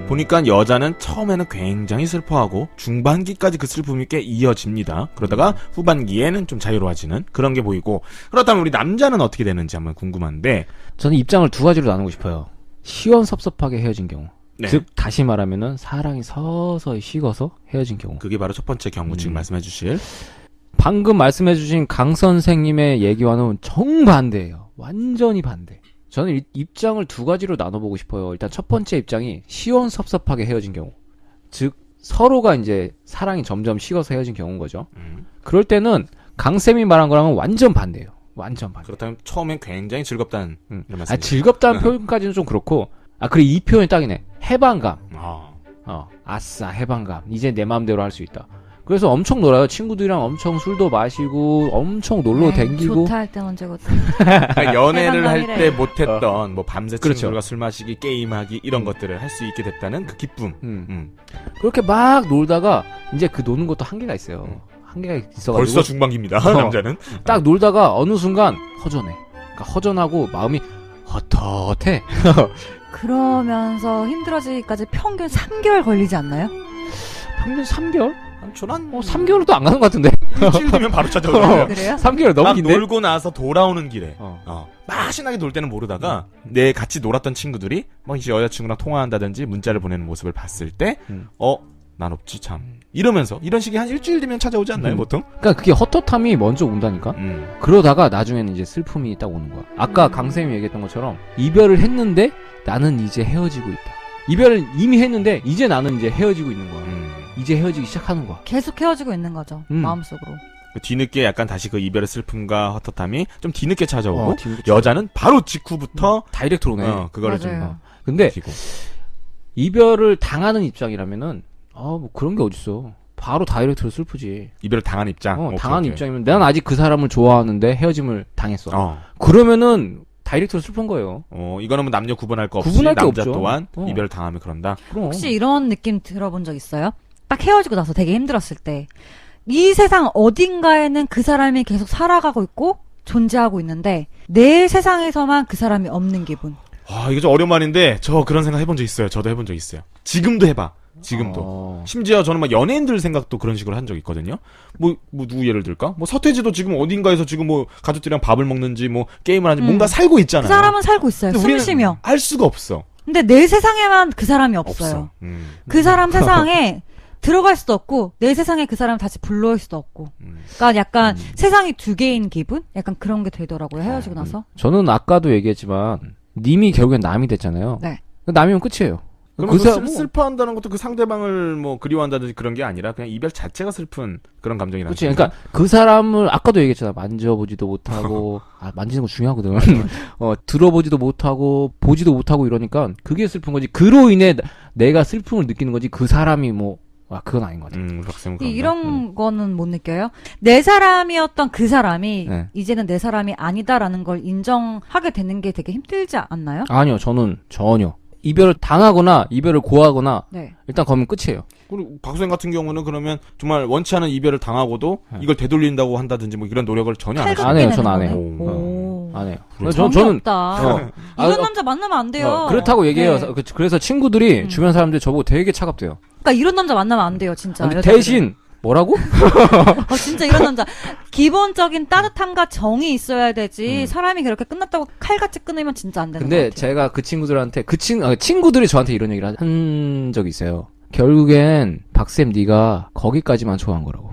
보니까 여자는 처음에는 굉장히 슬퍼하고 중반기까지 그 슬픔이 꽤 이어집니다. 그러다가 후반기에는 좀 자유로워지는 그런 게 보이고, 그렇다면 우리 남자는 어떻게 되는지 한번 궁금한데. 저는 입장을 두 가지로 나누고 싶어요. 시원섭섭하게 헤어진 경우. 네. 즉 다시 말하면은 사랑이 서서히 식어서 헤어진 경우. 그게 바로 첫 번째 경우 지금 말씀해 주실. 방금 말씀해주신 강 선생님의 얘기와는 정반대예요. 완전히 반대. 저는 입장을 두 가지로 나눠보고 싶어요. 일단 첫 번째 입장이 시원섭섭하게 헤어진 경우. 즉 서로가 이제 사랑이 점점 식어서 헤어진 경우인 거죠. 그럴 때는 강쌤이 말한 거랑은 완전 반대예요. 완전 반대. 그렇다면 처음엔 굉장히 즐겁다는 이런 말씀이죠. 즐겁다는 표현까지는 좀 그렇고, 그래 이 표현이 딱이네. 해방감. 아싸 해방감. 이제 내 마음대로 할 수 있다. 그래서 엄청 놀아요. 친구들이랑 엄청 술도 마시고 엄청 놀러 댕기고. 좋다 할 때 언제거든. 그러니까 연애를 할 해방감이래. 때 못했던 뭐 밤새 그렇죠. 친구들과 술 마시기, 게임하기 이런 것들을 할 수 있게 됐다는 그 기쁨. 그렇게 막 놀다가 이제 그 노는 것도 한계가 있어요. 한계가 있어가지고 벌써 중반기입니다. 남자는. 딱 놀다가 어느 순간 허전해. 그러니까 허전하고 마음이 헛헛해. 그러면서 힘들어지기까지 평균 3개월 걸리지 않나요? 평균 3개월? 저는 3개월도 안 가는 것 같은데. 일주일 되면 바로 찾아오잖아요. 그래요? 3개월 너무 막 긴데. 놀고 나서 돌아오는 길에 어. 막 신나게 놀 때는 모르다가 내 같이 놀았던 친구들이 막 이제 여자친구랑 통화한다든지 문자를 보내는 모습을 봤을 때 난 없지 참 이러면서 이런 식이 한 일주일 되면 찾아오지 않나요 보통? 그러니까 그게 헛헛함이 먼저 온다니까. 그러다가 나중에는 이제 슬픔이 딱 오는 거야. 아까 강쌤이 얘기했던 것처럼 이별을 했는데 나는 이제 헤어지고 있다. 이별을 이미 했는데 이제 나는 이제 헤어지고 있는 거야. 이제 헤어지기 시작하는 거야. 계속 헤어지고 있는 거죠. 마음속으로. 뒤늦게 약간 다시 그 이별의 슬픔과 헛헛함이 좀 뒤늦게 찾아오고 뒤늦게 여자는 바로 직후부터 다이렉트로 오네. 그거를 맞아요. 근데 느끼고. 이별을 당하는 입장이라면은 뭐 그런 게 어딨어. 바로 다이렉트로 슬프지. 이별을 당한 입장. 오케이, 당하는 오케이. 입장이면 난 아직 그 사람을 좋아하는데 헤어짐을 당했어. 그러면은 다이렉트로 슬픈 거예요. 이거는 뭐 남녀 구분할 거 없이 구분할 게 남자 없죠. 또한 이별을 당하면 그런다. 그럼. 혹시 이런 느낌 들어본 적 있어요? 딱 헤어지고 나서 되게 힘들었을 때. 이 세상 어딘가에는 그 사람이 계속 살아가고 있고 존재하고 있는데 내 세상에서만 그 사람이 없는 기분. 이거 좀 어려운 말인데 저 그런 생각 해본 적 있어요. 저도 해본 적 있어요. 지금도 해봐. 지금도. 심지어 저는 막 연예인들 생각도 그런 식으로 한 적 있거든요. 뭐 누구 예를 들까? 뭐 서태지도 지금 어딘가에서 지금 뭐 가족들이랑 밥을 먹는지 뭐 게임을 하는지 뭔가 살고 있잖아요. 그 사람은 살고 있어요. 근데 숨 우리는 쉬며. 알 수가 없어. 근데 내 세상에만 그 사람이 없어요. 그 사람 세상에 들어갈 수도 없고 내 세상에 그 사람 다시 불러올 수도 없고. 그러니까 약간 세상이 두 개인 기분? 약간 그런 게 되더라고요. 헤어지고 나서. 저는 아까도 얘기했지만 님이 결국엔 남이 됐잖아요. 네. 남이면 끝이에요. 그러면 슬퍼한다는 것도 그 상대방을 뭐 그리워한다든지 그런 게 아니라 그냥 이별 자체가 슬픈 그런 감정이라는 그렇지. 그러니까 그 사람을 아까도 얘기했잖아. 만져보지도 못하고 만지는 거 중요하거든. 들어보지도 못하고 보지도 못하고 이러니까 그게 슬픈 거지. 그로 인해 내가 슬픔을 느끼는 거지. 그 사람이 그건 아닌 것 같아. 이런 거는 못 느껴요? 내 사람이었던 그 사람이 네. 이제는 내 사람이 아니다라는 걸 인정하게 되는 게 되게 힘들지 않나요? 아니요. 저는 전혀. 이별을 당하거나 이별을 고하거나 네. 일단 거면 끝이에요. 그리고 박수생 같은 경우는 그러면 정말 원치 않은 이별을 당하고도 이걸 되돌린다고 한다든지 뭐 이런 노력을 전혀 안 하시나요? 안 해요. 전 안 해요. 오. 안 해요. 정이 없다. 아, 이런 남자 만나면 안 돼요. 그렇다고 얘기해요. 네. 그래서 친구들이 주변 사람들이 저보고 되게 차갑대요. 그러니까 이런 남자 만나면 안 돼요, 진짜. 근데 여자들은. 대신 뭐라고? 진짜 이런 남자. 기본적인 따뜻함과 정이 있어야 되지. 사람이 그렇게 끝났다고 칼같이 끊으면 진짜 안 되는 것 근데 같아요. 제가 그 친구들한테 친구들이 저한테 이런 얘기를 한 적이 있어요. 결국엔 박쌤 네가 거기까지만 좋아한 거라고.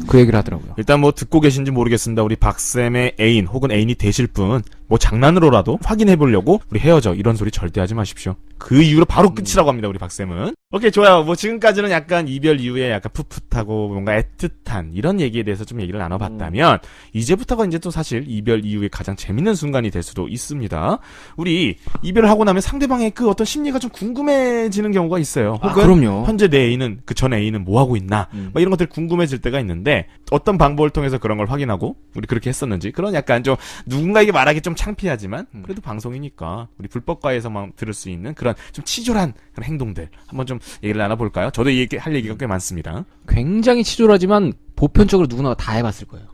그 얘기를 하더라고요. 일단 뭐 듣고 계신지 모르겠습니다. 우리 박쌤의 애인 혹은 애인이 되실 분 뭐 장난으로라도 확인해 보려고 우리 헤어져 이런 소리 절대 하지 마십시오. 그 이후로 바로 끝이라고 합니다. 우리 박쌤은. 오케이 좋아요. 뭐 지금까지는 약간 이별 이후에 약간 풋풋하고 뭔가 애틋한 이런 얘기에 대해서 좀 얘기를 나눠봤다면 이제부터가 이제 또 사실 이별 이후에 가장 재밌는 순간이 될 수도 있습니다. 우리 이별을 하고 나면 상대방의 그 어떤 심리가 좀 궁금해지는 경우가 있어요. 혹은 그럼요. 현재 내 애인은 그 전 애인은 뭐 하고 있나 뭐 이런 것들 궁금해질 때가 있는데 어떤 방법을 통해서 그런 걸 확인하고 우리 그렇게 했었는지 그런 약간 좀 누군가에게 말하기 좀 창피하지만 그래도 방송이니까 우리 불법과에서만 들을 수 있는 그런 좀 치졸한 그런 행동들 한번 좀 얘기를 나눠볼까요? 저도 할 얘기가 꽤 많습니다. 굉장히 치졸하지만 보편적으로 누구나 다 해봤을 거예요.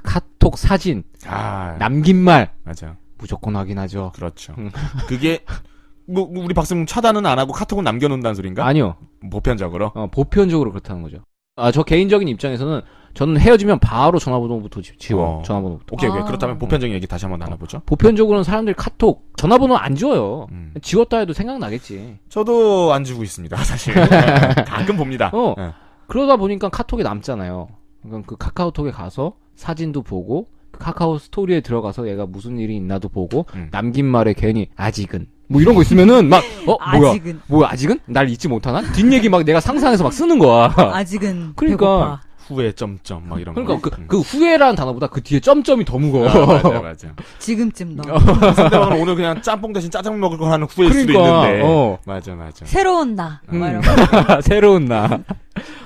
카톡 사진 남긴 말 맞아. 무조건 확인하죠. 그렇죠. 그게 뭐 우리 박사님 차단은 안 하고 카톡은 남겨놓는다는 소린가? 아니요. 보편적으로. 보편적으로 그렇다는 거죠. 저 개인적인 입장에서는 저는 헤어지면 바로 전화번호부터 지워. 전화번호부터. 오케이. 그렇다면 보편적인 얘기 다시 한번 나눠보죠. 보편적으로는 사람들이 카톡 전화번호 안 지워요. 지웠다 해도 생각나겠지. 저도 안 주고 있습니다. 사실. 가끔 봅니다. 네. 그러다 보니까 카톡에 남잖아요. 그러니까 그 카카오톡에 가서 사진도 보고 그 카카오 스토리에 들어가서 얘가 무슨 일이 있나도 보고 남긴 말에 괜히 아직은 뭐 이런 거 있으면은 막 아직은. 뭐야 아직은 날 잊지 못하나? 뒷얘기 막 내가 상상해서 막 쓰는 거야. 아직은 그러니까 배고파. 후회 점점 막 이런 그러니까 거. 그 후회라는 단어보다 그 뒤에 점점이 더 무거워. 맞아. 지금쯤 너. 상대방은 오늘 그냥 짬뽕 대신 짜장 먹을 거 하는 후회일 수도 있는데. 맞아. 새로운 나. 새로운 나.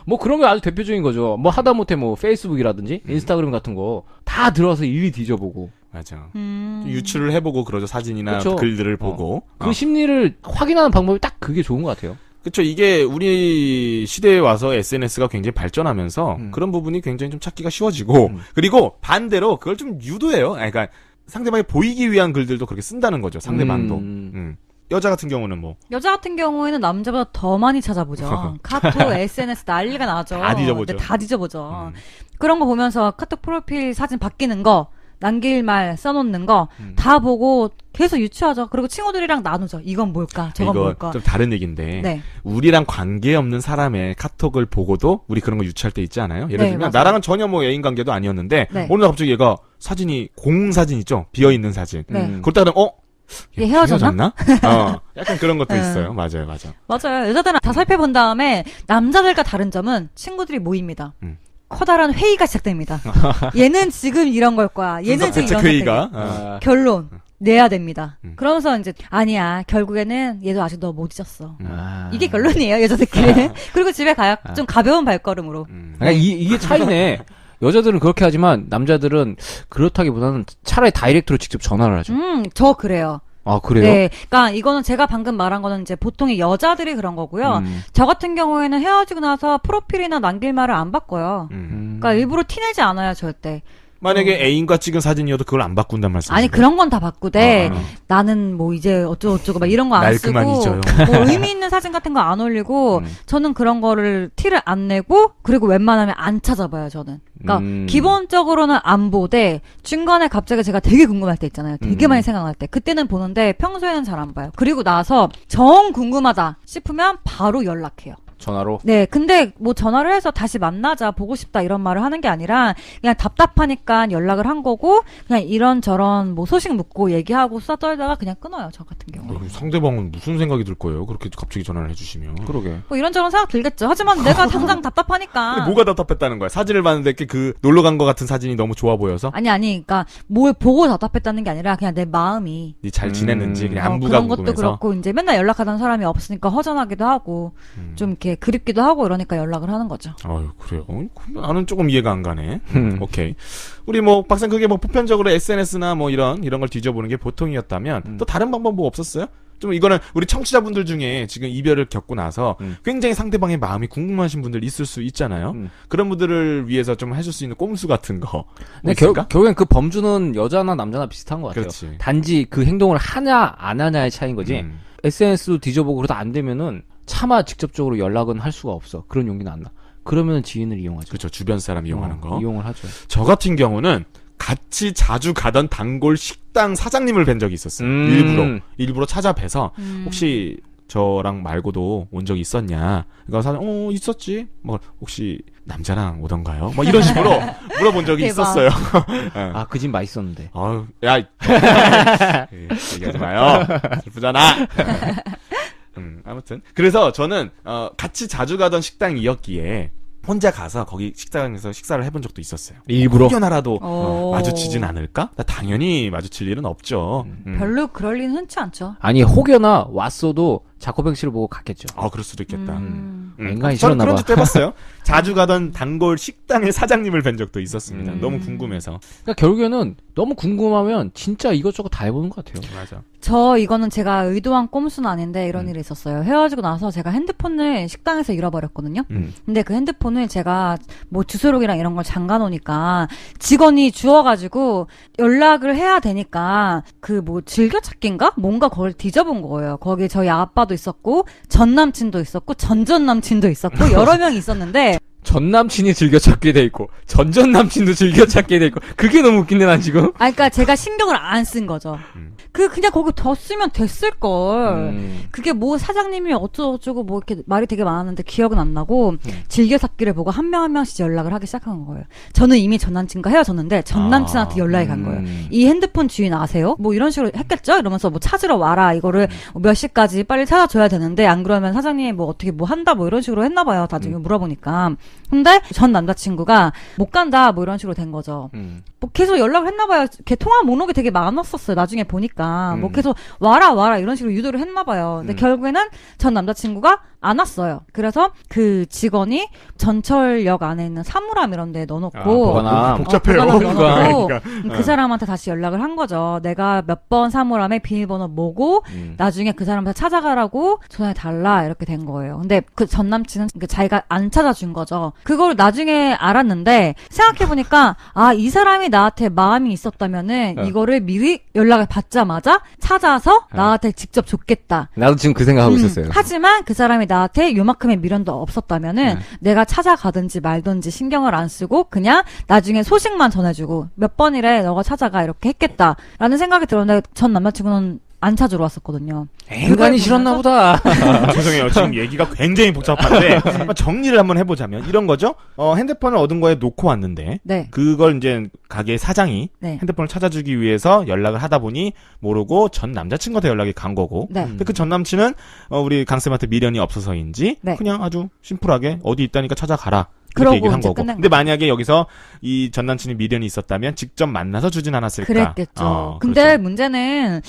뭐 그런 게 아주 대표적인 거죠. 뭐 하다못해 뭐 페이스북이라든지 인스타그램 같은 거 다 들어와서 일일이 뒤져보고. 맞아. 유출을 해보고 그러죠. 사진이나 그쵸? 글들을 보고. 그 심리를 확인하는 방법이 딱 그게 좋은 것 같아요. 그쵸. 이게 우리 시대에 와서 SNS가 굉장히 발전하면서 그런 부분이 굉장히 좀 찾기가 쉬워지고 그리고 반대로 그걸 좀 유도해요. 그러니까 상대방이 보이기 위한 글들도 그렇게 쓴다는 거죠. 상대방도. 여자 같은 경우는 뭐 여자 같은 경우에는 남자보다 더 많이 찾아보죠. 카톡, SNS 난리가 나죠. 다 뒤져보죠. 다 뒤져보죠. 그런 거 보면서 카톡 프로필 사진 바뀌는 거, 남길 말 써놓는 거 다 보고 계속 유추하죠. 그리고 친구들이랑 나누죠. 이건 뭘까? 저건 이거 뭘까? 좀 다른 얘기인데 네. 우리랑 관계없는 사람의 카톡을 보고도 우리 그런 거 유추할 때 있지 않아요? 예를 네, 들면 맞아요. 나랑은 전혀 뭐 애인 관계도 아니었는데 네. 어느 날 갑자기 얘가 사진이 공사진 있죠? 비어있는 사진. 네. 그러다 그러면 얘 헤어졌나? 약간 그런 것도 네. 있어요. 맞아요. 맞아요. 여자들은 다 살펴본 다음에 남자들과 다른 점은 친구들이 모입니다. 커다란 회의가 시작됩니다. 얘는 지금 이런 걸 거야. 얘는 지금 이런 회의가. 선택이야. 결론 내야 됩니다. 그러면서 이제 아니야. 결국에는 얘도 아직 너 못 잊었어. 이게 결론이에요. 여자들끼리. 그리고 집에 가요. 좀 가벼운 발걸음으로. 그러니까 이게 차이네. 여자들은 그렇게 하지만 남자들은 그렇다기보다는 차라리 다이렉트로 직접 전화를 하죠. 저 그래요. 아, 그래요? 네. 그러니까 이거는 제가 방금 말한 거는 이제 보통의 여자들이 그런 거고요. 저 같은 경우에는 헤어지고 나서 프로필이나 남길 말을 안 바꿔요. 그러니까 일부러 티내지 않아요, 절대. 만약에 애인과 찍은 사진이어도 그걸 안 바꾼단 말씀이세요? 아니 그런 건 다 바꾸되 나는 뭐 이제 어쩌고저쩌고 막 이런 거 안 쓰고 날 그만 잊어요. 뭐 의미 있는 사진 같은 거 안 올리고 저는 그런 거를 티를 안 내고 그리고 웬만하면 안 찾아봐요 저는. 그러니까 기본적으로는 안 보되 중간에 갑자기 제가 되게 궁금할 때 있잖아요. 되게 많이 생각날 때 그때는 보는데 평소에는 잘 안 봐요. 그리고 나서 정 궁금하다 싶으면 바로 연락해요. 전화로? 네, 근데 뭐 전화를 해서 다시 만나자, 보고 싶다 이런 말을 하는 게 아니라 그냥 답답하니까 연락을 한 거고 그냥 이런저런 뭐 소식 묻고 얘기하고 수다 떨다가 그냥 끊어요, 저 같은 경우. 상대방은 무슨 생각이 들 거예요? 그렇게 갑자기 전화를 해주시면. 그러게. 뭐 이런저런 생각 들겠죠. 하지만 내가 당장 답답하니까. 뭐가 답답했다는 거야? 사진을 봤는데 그 놀러 간 거 같은 사진이 너무 좋아 보여서? 아니, 그러니까 뭘 보고 답답했다는 게 아니라 그냥 내 마음이. 니 잘 지냈는지 그냥 안부가 그런 궁금해서. 것도 그렇고 이제 맨날 연락하던 사람이 없으니까 허전하기도 하고 좀 이렇게 그립기도 하고 이러니까 연락을 하는 거죠. 아유, 그래요. 나는 조금 이해가 안 가네. 오케이. 우리 뭐 박사님 그게 뭐 보편적으로 SNS나 뭐 이런 걸 뒤져보는 게 보통이었다면 또 다른 방법 뭐 없었어요? 좀 이거는 우리 청취자분들 중에 지금 이별을 겪고 나서 굉장히 상대방의 마음이 궁금하신 분들 있을 수 있잖아요. 그런 분들을 위해서 좀 해줄 수 있는 꼼수 같은 거. 근데 결국엔 그 범주는 여자나 남자나 비슷한 것 같아요. 그렇지. 단지 그 행동을 하냐 안 하냐의 차이인 거지. SNS도 뒤져보고 그러다 안 되면은 차마 직접적으로 연락은 할 수가 없어. 그런 용기는 안 나. 그러면 지인을 이용하죠. 그렇죠. 주변 사람 이용하는 거. 이용을 하죠. 저 같은 경우는 같이 자주 가던 단골 식당 사장님을 뵌 적이 있었어요. 일부러 찾아뵈서 혹시 저랑 말고도 온 적이 있었냐? 그러니까 사장 있었지. 뭐 혹시 남자랑 오던가요? 뭐 이런 식으로 물어본 적이 있었어요. 아, 그 집 맛있었는데. 아유, 야, 얘기하지 마요. 슬프잖아. 아무튼 그래서 저는 같이 자주 가던 식당이었기에 혼자 가서 거기 식당에서 식사를 해본 적도 있었어요. 일부러? 혹여나라도 마주치진 않을까? 당연히 마주칠 일은 없죠. 별로 그럴 리는 흔치 않죠. 아니, 혹여나 왔어도 자코뱅 씨를 보고 갔겠죠. 그럴 수도 있겠다. 인간이 저는 싫었나 그런 봐. 적도 해봤어요. 자주 가던 단골 식당의 사장님을 뵌 적도 있었습니다. 너무 궁금해서. 그러니까 결국에는 너무 궁금하면 진짜 이것저것 다 해보는 것 같아요. 맞아. 이거는 제가 의도한 꼼수는 아닌데 이런 일이 있었어요. 헤어지고 나서 제가 핸드폰을 식당에서 잃어버렸거든요. 근데 그 핸드폰을 제가 뭐 주소록이랑 이런 걸 잠가 놓으니까 직원이 주워가지고 연락을 해야 되니까 그 뭐 즐겨찾기인가? 뭔가 그걸 뒤져본 거예요. 거기 저희 아빠도 있었고 전 남친도 있었고 전전 남친도 있었고 여러 명이 있었는데 전 남친이 즐겨찾게 돼 있고 전전 남친도 즐겨찾게 돼 있고 그게 너무 웃긴데 난 지금. 그러니까 제가 신경을 안 쓴 거죠. 그냥 거기 더 쓰면 됐을 걸. 그게 뭐 사장님이 어쩌고저쩌고 뭐 이렇게 말이 되게 많았는데 기억은 안 나고 즐겨찾기를 보고 한 명 한 명씩 연락을 하기 시작한 거예요. 저는 이미 전 남친과 헤어졌는데 전 남친한테 연락이 간 거예요. 이 핸드폰 주인 아세요? 뭐 이런 식으로 했겠죠? 이러면서 뭐 찾으러 와라. 이거를 몇 시까지 빨리 찾아줘야 되는데 안 그러면 사장님이 뭐 어떻게 뭐 한다 뭐 이런 식으로 했나 봐요. 나중에 물어보니까. 근데 전 남자친구가 못 간다 뭐 이런 식으로 된 거죠. 뭐 계속 연락을 했나 봐요. 걔 통화 목록이 되게 많았었어요. 나중에 보니까 뭐 계속 와라 이런 식으로 유도를 했나 봐요. 근데 결국에는 전 남자친구가 안 왔어요. 그래서 그 직원이 전철역 안에 있는 사물함 이런 데 넣어놓고 복잡해요. 넣어놓고 그 사람한테 다시 연락을 한 거죠. 내가 몇 번 사물함에 비밀번호 뭐고 나중에 그 사람한테 찾아가라고 전화해달라 이렇게 된 거예요. 근데 그 전 남친은 자기가 안 찾아준 거죠. 그걸 나중에 알았는데 생각해보니까 이 사람이 나한테 마음이 있었다면은 이거를 미리 연락을 받자마자 찾아서 나한테 직접 줬겠다. 나도 지금 그 생각하고 있었어요. 하지만 그 사람이 나한테 요만큼의 미련도 없었다면은 내가 찾아가든지 말든지 신경을 안 쓰고 그냥 나중에 소식만 전해주고 몇 번이래 너가 찾아가 이렇게 했겠다라는 생각이 들었는데 전 남자친구는 안 찾으러 왔었거든요. 인간이 싫었나 보다. 죄송해요. 지금 얘기가 굉장히 복잡한데 정리를 한번 해보자면 이런 거죠. 핸드폰을 얻은 거에 놓고 왔는데 네. 그걸 이제 가게 사장이 핸드폰을 찾아주기 위해서 연락을 하다 보니 모르고 전 남자친구한테 연락이 간 거고 근데 그 전 남친은 우리 강쌤한테 미련이 없어서인지 그냥 아주 심플하게 어디 있다니까 찾아가라. 그렇게 얘기를 한 거고. 근데 만약에 여기서 이 전 남친이 미련이 있었다면 직접 만나서 주진 않았을까? 그랬겠죠. 근데 그렇죠. 문제는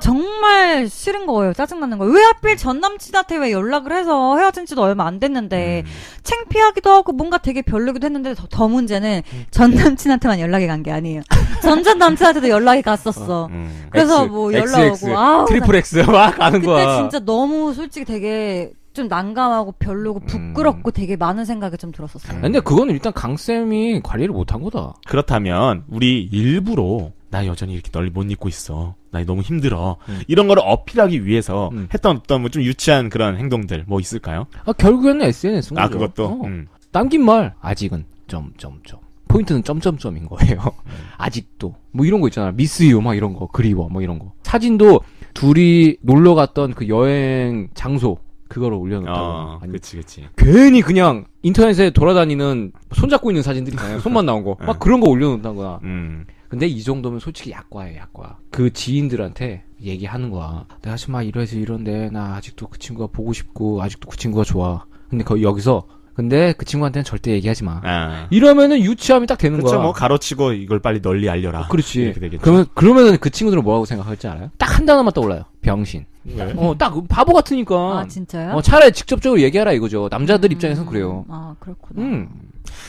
정말 싫은 거예요. 짜증나는 거예요. 왜 하필 전 남친한테 왜 연락을 해서 헤어진 지도 얼마 안 됐는데 창피하기도 하고 뭔가 되게 별로기도 했는데 더 문제는 전 남친한테만 연락이 간 게 아니에요. 전 남친한테도 연락이 갔었어. 그래서 뭐 연락 오고 트리플 X 막 가는 그때 거야. 진짜 너무 솔직히 되게 좀 난감하고 별로고 부끄럽고 되게 많은 생각이 좀 들었었어요. 근데 그거는 일단 강쌤이 관리를 못한 거다. 그렇다면 우리 일부러 나 여전히 이렇게 널리 못 잊고 있어. 나 너무 힘들어. 이런 거를 어필하기 위해서 했던 어떤 뭐 좀 유치한 그런 행동들 뭐 있을까요? 결국에는 SNS인 거죠. 그것도. 남긴 말 아직은 포인트는 점점점인 거예요. 아직도 뭐 이런 거 있잖아. 미스 유 막 이런 거 그리워 뭐 이런 거. 사진도 둘이 놀러 갔던 그 여행 장소 그거를 올려놓다가 그치. 괜히 그냥 인터넷에 돌아다니는 손잡고 있는 사진들 있잖아요. 손만 나온 거 막 그런 거 올려놓다거나. 근데 이 정도면 솔직히 약과예요, 약과. 그 지인들한테 얘기하는 거야. 내가 지금 막 이래서 이런데 나 아직도 그 친구가 보고 싶고 아직도 그 친구가 좋아. 근데 여기서 근데 그 친구한테는 절대 얘기하지 마. 이러면은 유치함이 딱 되는 거야. 그렇죠. 뭐 가로치고 이걸 빨리 널리 알려라. 그렇지. 이렇게 되겠죠. 그러면은 그 친구들은 뭐라고 생각할지 알아요? 딱 한 단어만 떠올라요. 병신. 왜? 딱 바보 같으니까. 아, 진짜요? 차라리 직접적으로 얘기하라 이거죠. 남자들 입장에서는 그래요. 아, 그렇구나.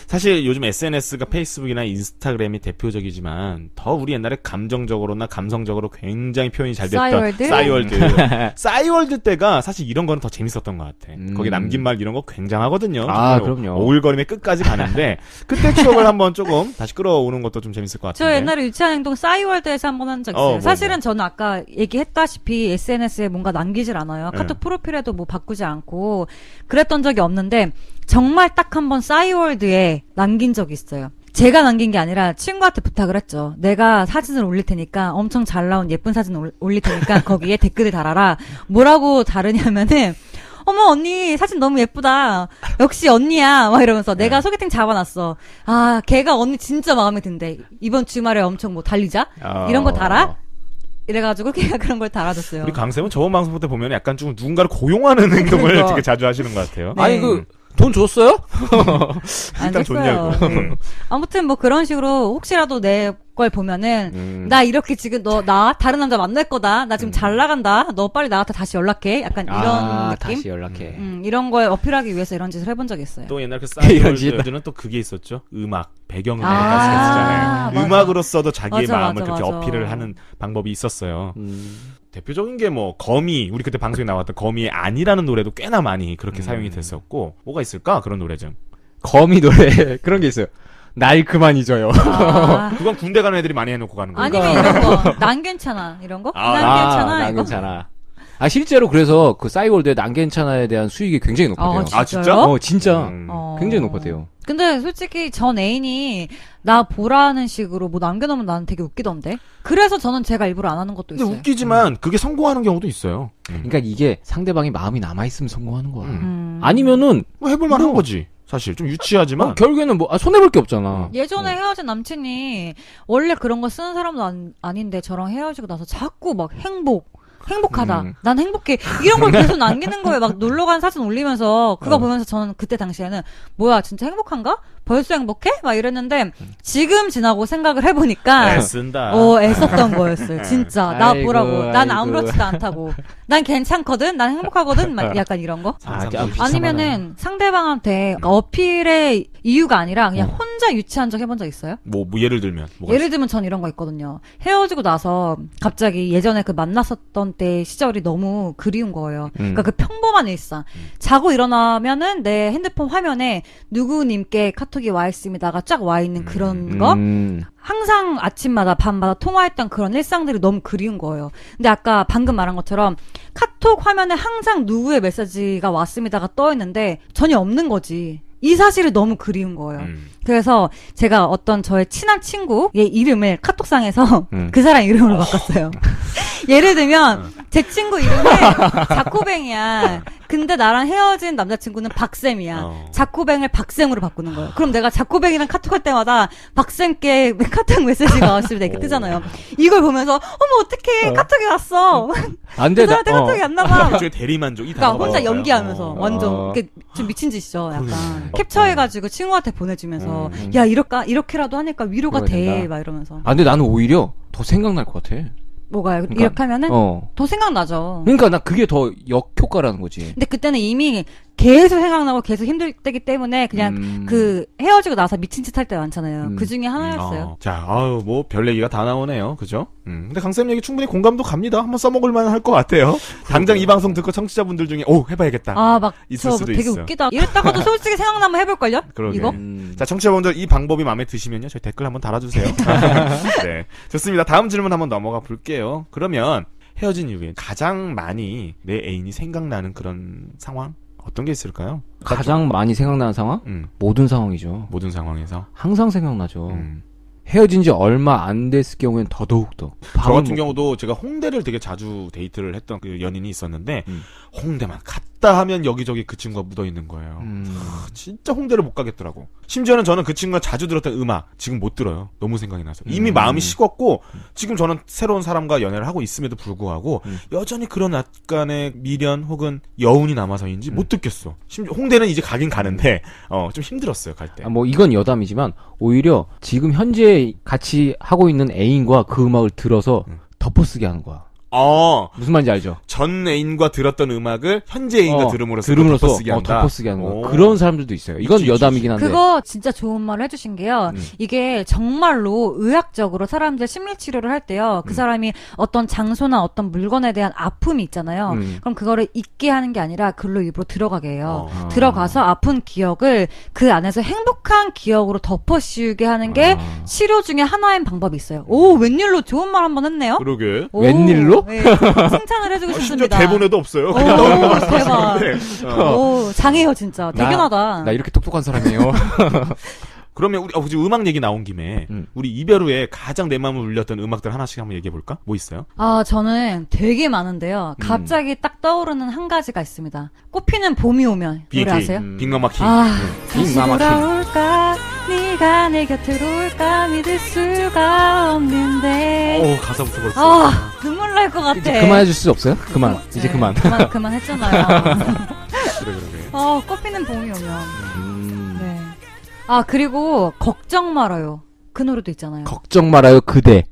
사실 요즘 SNS가 페이스북이나 인스타그램이 대표적이지만 더 우리 옛날에 감정적으로나 감성적으로 굉장히 표현이 잘 됐던 싸이월드. 싸이월드 때가 사실 이런 거는 더 재밌었던 것 같아. 거기 남긴 말 이런 거 굉장하거든요. 아, 그럼요. 오글거림에 끝까지 가는데 그때 추억을 한번 조금 다시 끌어오는 것도 좀 재밌을 것 같은데. 저 옛날에 유치한 행동 싸이월드에서 한번 한 적 있어요. 뭐. 사실은 저는 아까 얘기했다시피 SNS에 뭔가 남기질 않아요. 네. 카톡 프로필에도 뭐 바꾸지 않고 그랬던 적이 없는데 정말 딱 한 번 싸이월드에 남긴 적이 있어요. 제가 남긴 게 아니라 친구한테 부탁을 했죠. 내가 사진을 올릴 테니까 엄청 잘 나온 예쁜 사진 올릴 테니까 거기에 댓글을 달아라. 뭐라고 다르냐면은 어머 언니 사진 너무 예쁘다. 역시 언니야. 막 이러면서 내가 소개팅 잡아놨어. 아 걔가 언니 진짜 마음에 든대. 이번 주말에 엄청 뭐 달리자. 이런 거 달아. 이래가지고 걔가 그런 걸 달아줬어요. 우리 강쌤은 저번 방송 때 보면 약간 좀 누군가를 고용하는 행동을 그러니까. 되게 자주 하시는 것 같아요. 네. 아니 돈 줬어요? 안 일단 됐어요. 좋냐고. 아무튼 뭐 그런 식으로 혹시라도 내 걸 보면은 나 이렇게 지금 나 다른 남자 만날 거다. 나 지금 잘 나간다. 너 빨리 나한테 다시 연락해. 약간 이런 느낌? 다시 연락해. 이런 걸 어필하기 위해서 이런 짓을 해본 적이 있어요. 또 옛날 그 이런 짓. 싸이월드는 또 그게 있었죠. 음악, 배경음악 아, 같은 게 있었잖아요. 맞아. 음악으로써도 자기의 맞아, 마음을 맞아, 그렇게 맞아. 어필을 하는 방법이 있었어요. 대표적인 게 뭐 거미, 우리 그때 방송에 나왔던 거미의 아니라는 노래도 꽤나 많이 그렇게 사용이 됐었고 뭐가 있을까? 그런 노래 좀. 거미 노래 그런 게 있어요. 날 그만 잊어요. 아, 그건 군대 가는 애들이 많이 해놓고 가는 거니까. 아니면 이런 거. 난 괜찮아. 이런 거? 난 괜찮아. 난 이거? 괜찮아. 실제로 그래서 그 싸이월드에 난 괜찮아에 대한 수익이 굉장히 높았대요. 아, 진짜? 진짜 어. 굉장히 높았대요. 근데 솔직히 전 애인이 나 보라는 식으로 뭐 남겨놓으면 나는 되게 웃기던데. 그래서 저는 제가 일부러 안 하는 것도 근데 있어요. 웃기지만 그게 성공하는 경우도 있어요. 그러니까 이게 상대방이 마음이 남아있으면 성공하는 거야. 음. 아니면은 뭐 해볼만 한 거지. 사실 좀 유치하지만. 결국에는 뭐 손해볼 게 없잖아. 예전에 헤어진 남친이 원래 그런 거 쓰는 사람도 아닌데 저랑 헤어지고 나서 자꾸 막 행복하다. 난 행복해. 이런 걸 계속 남기는 거예요. 막 놀러 간 사진 올리면서 그거 보면서 저는 그때 당시에는 뭐야 진짜 행복한가? 벌써 행복해? 막 이랬는데 지금 지나고 생각을 해보니까 애쓴다. 애썼던 거였어요. 진짜 나 아이고, 보라고. 난 아이고. 아무렇지도 않다고. 난 괜찮거든. 난 행복하고든. 막 약간 이런 거. 아니면은 상대방한테 어필의 이유가 아니라 그냥 혼자 유치한 적 해본 적 있어요? 뭐 예를 들면. 뭐가 예를 들면 전 이런 거 있거든요. 헤어지고 나서 갑자기 예전에 그 만났었던 때 시절이 너무 그리운 거예요. 그러니까 그 평범한 일상. 자고 일어나면은 내 핸드폰 화면에 누구님께 카톡이 와 있습니다가 쫙 와 있는 그런 거? 항상 아침마다 밤마다 통화했던 그런 일상들이 너무 그리운 거예요. 근데 아까 방금 말한 것처럼 카톡 화면에 항상 누구의 메시지가 왔습니다가 떠 있는데 전혀 없는 거지. 이 사실이 너무 그리운 거예요. 그래서 제가 어떤 저의 친한 친구의 이름을 카톡상에서 그 사람 이름으로 바꿨어요. 예를 들면 제 친구 이름이 자코뱅이야. 근데 나랑 헤어진 남자친구는 박쌤이야. 자코뱅을 박쌤으로 바꾸는 거예요. 그럼 내가 자코뱅이랑 카톡할 때마다 박쌤께 카톡 메시지가 왔을 때 이렇게 뜨잖아요. 이걸 보면서 어머 어떡해 카톡이 왔어. 안 그 돼. 사람한테 카톡이 왔나 봐. 일종의 대리만족. 이 그러니까 단어가 혼자 나왔어요. 연기하면서 완전 이게 좀 미친 짓이죠. 약간 캡처해가지고 친구한테 보내주면서 야 이렇게라도 하니까 위로가 그러면 돼. 된다. 막 이러면서 근데 나는 오히려 더 생각날 것 같아. 뭐가요? 그러니까, 이렇게 하면은 어. 더 생각나죠. 그러니까 나 그게 더 역효과라는 거지. 근데 그때는 이미 계속 생각나고 계속 힘들 때기 때문에 그냥 그 헤어지고 나서 미친 짓 할 때 많잖아요. 그 중에 하나였어요. 자, 뭐 별 얘기가 다 나오네요. 그죠? 근데 강쌤 얘기 충분히 공감도 갑니다. 한번 써먹을 만한 할 것 같아요. 당장 이 방송 듣고 청취자분들 중에 해봐야겠다. 막 있을 저 수도 되게 있어. 웃기다. 이랬다가도 솔직히 생각나면 해볼걸요? 그러게. 이거? 자, 청취자분들 이 방법이 마음에 드시면요. 저희 댓글 한번 달아주세요. 네. 좋습니다. 다음 질문 한번 넘어가 볼게요. 그러면 헤어진 이후에 가장 많이 내 애인이 생각나는 그런 상황? 어떤 게 있을까요? 가장 많이 생각나는 상황? 모든 상황이죠. 모든 상황에서. 항상 생각나죠. 헤어진 지 얼마 안 됐을 경우엔 더더욱 더. 저 같은 경우도 제가 홍대를 되게 자주 데이트를 했던 그 연인이 있었는데 홍대만 갔다 하면 여기저기 그 친구가 묻어있는 거예요. 진짜 홍대를 못 가겠더라고. 심지어는 저는 그 친구가 자주 들었던 음악 지금 못 들어요. 너무 생각이 나서. 이미 마음이 식었고 지금 저는 새로운 사람과 연애를 하고 있음에도 불구하고 여전히 그런 약간의 미련 혹은 여운이 남아서인지 못 듣겠어. 심지어 홍대는 이제 가긴 가는데 좀 힘들었어요. 갈 때. 뭐 이건 여담이지만 오히려 지금 현재 같이 하고 있는 애인과 그 음악을 들어서 덮어쓰게 하는 거야. 무슨 말인지 알죠? 전 애인과 들었던 음악을 현재 애인과 들음으로써 덮어쓰기 한다. 덮어쓰기 하는 거. 그런 사람들도 있어요. 이건 있지, 여담이긴 한데. 그거 진짜 좋은 말을 해주신 게요. 이게 정말로 의학적으로 사람들 심리치료를 할 때요. 그 사람이 어떤 장소나 어떤 물건에 대한 아픔이 있잖아요. 그럼 그거를 잊게 하는 게 아니라 글로 입으로 들어가게 해요. 들어가서 아픈 기억을 그 안에서 행복한 기억으로 덮어씌우게 하는 게 치료 중에 하나인 방법이 있어요. 오, 웬일로 좋은 말 한 번 했네요. 그러게. 오, 웬일로? 네, 칭찬을 해주고 심지어 싶습니다. 대본에도 없어요. 오, 그냥 넘어가는 대박. 건데. 오, 장해요, 진짜. 대견하다. 나 이렇게 똑똑한 사람이에요. 그러면 우리 지금 음악 얘기 나온 김에 우리 이별 후에 가장 내 마음을 울렸던 음악들 하나씩 한번 얘기해 볼까? 뭐 있어요? 저는 되게 많은데요. 갑자기 딱 떠오르는 한 가지가 있습니다. 꽃피는 봄이 오면. 노래 아세요? 빅마마킹. 다시 돌아올까? 네가 내 곁으로 올까? 믿을 수가 없는데. 가사부터 벌써. 눈물 날 것 같아. 이제 그만해줄 수 없어요? 그만. 네, 이제 그만. 그만 했잖아요. 그래. 꽃피는 봄이 오면. 네. 그리고 걱정 말아요. 그 노래도 있잖아요. 걱정 말아요, 그대.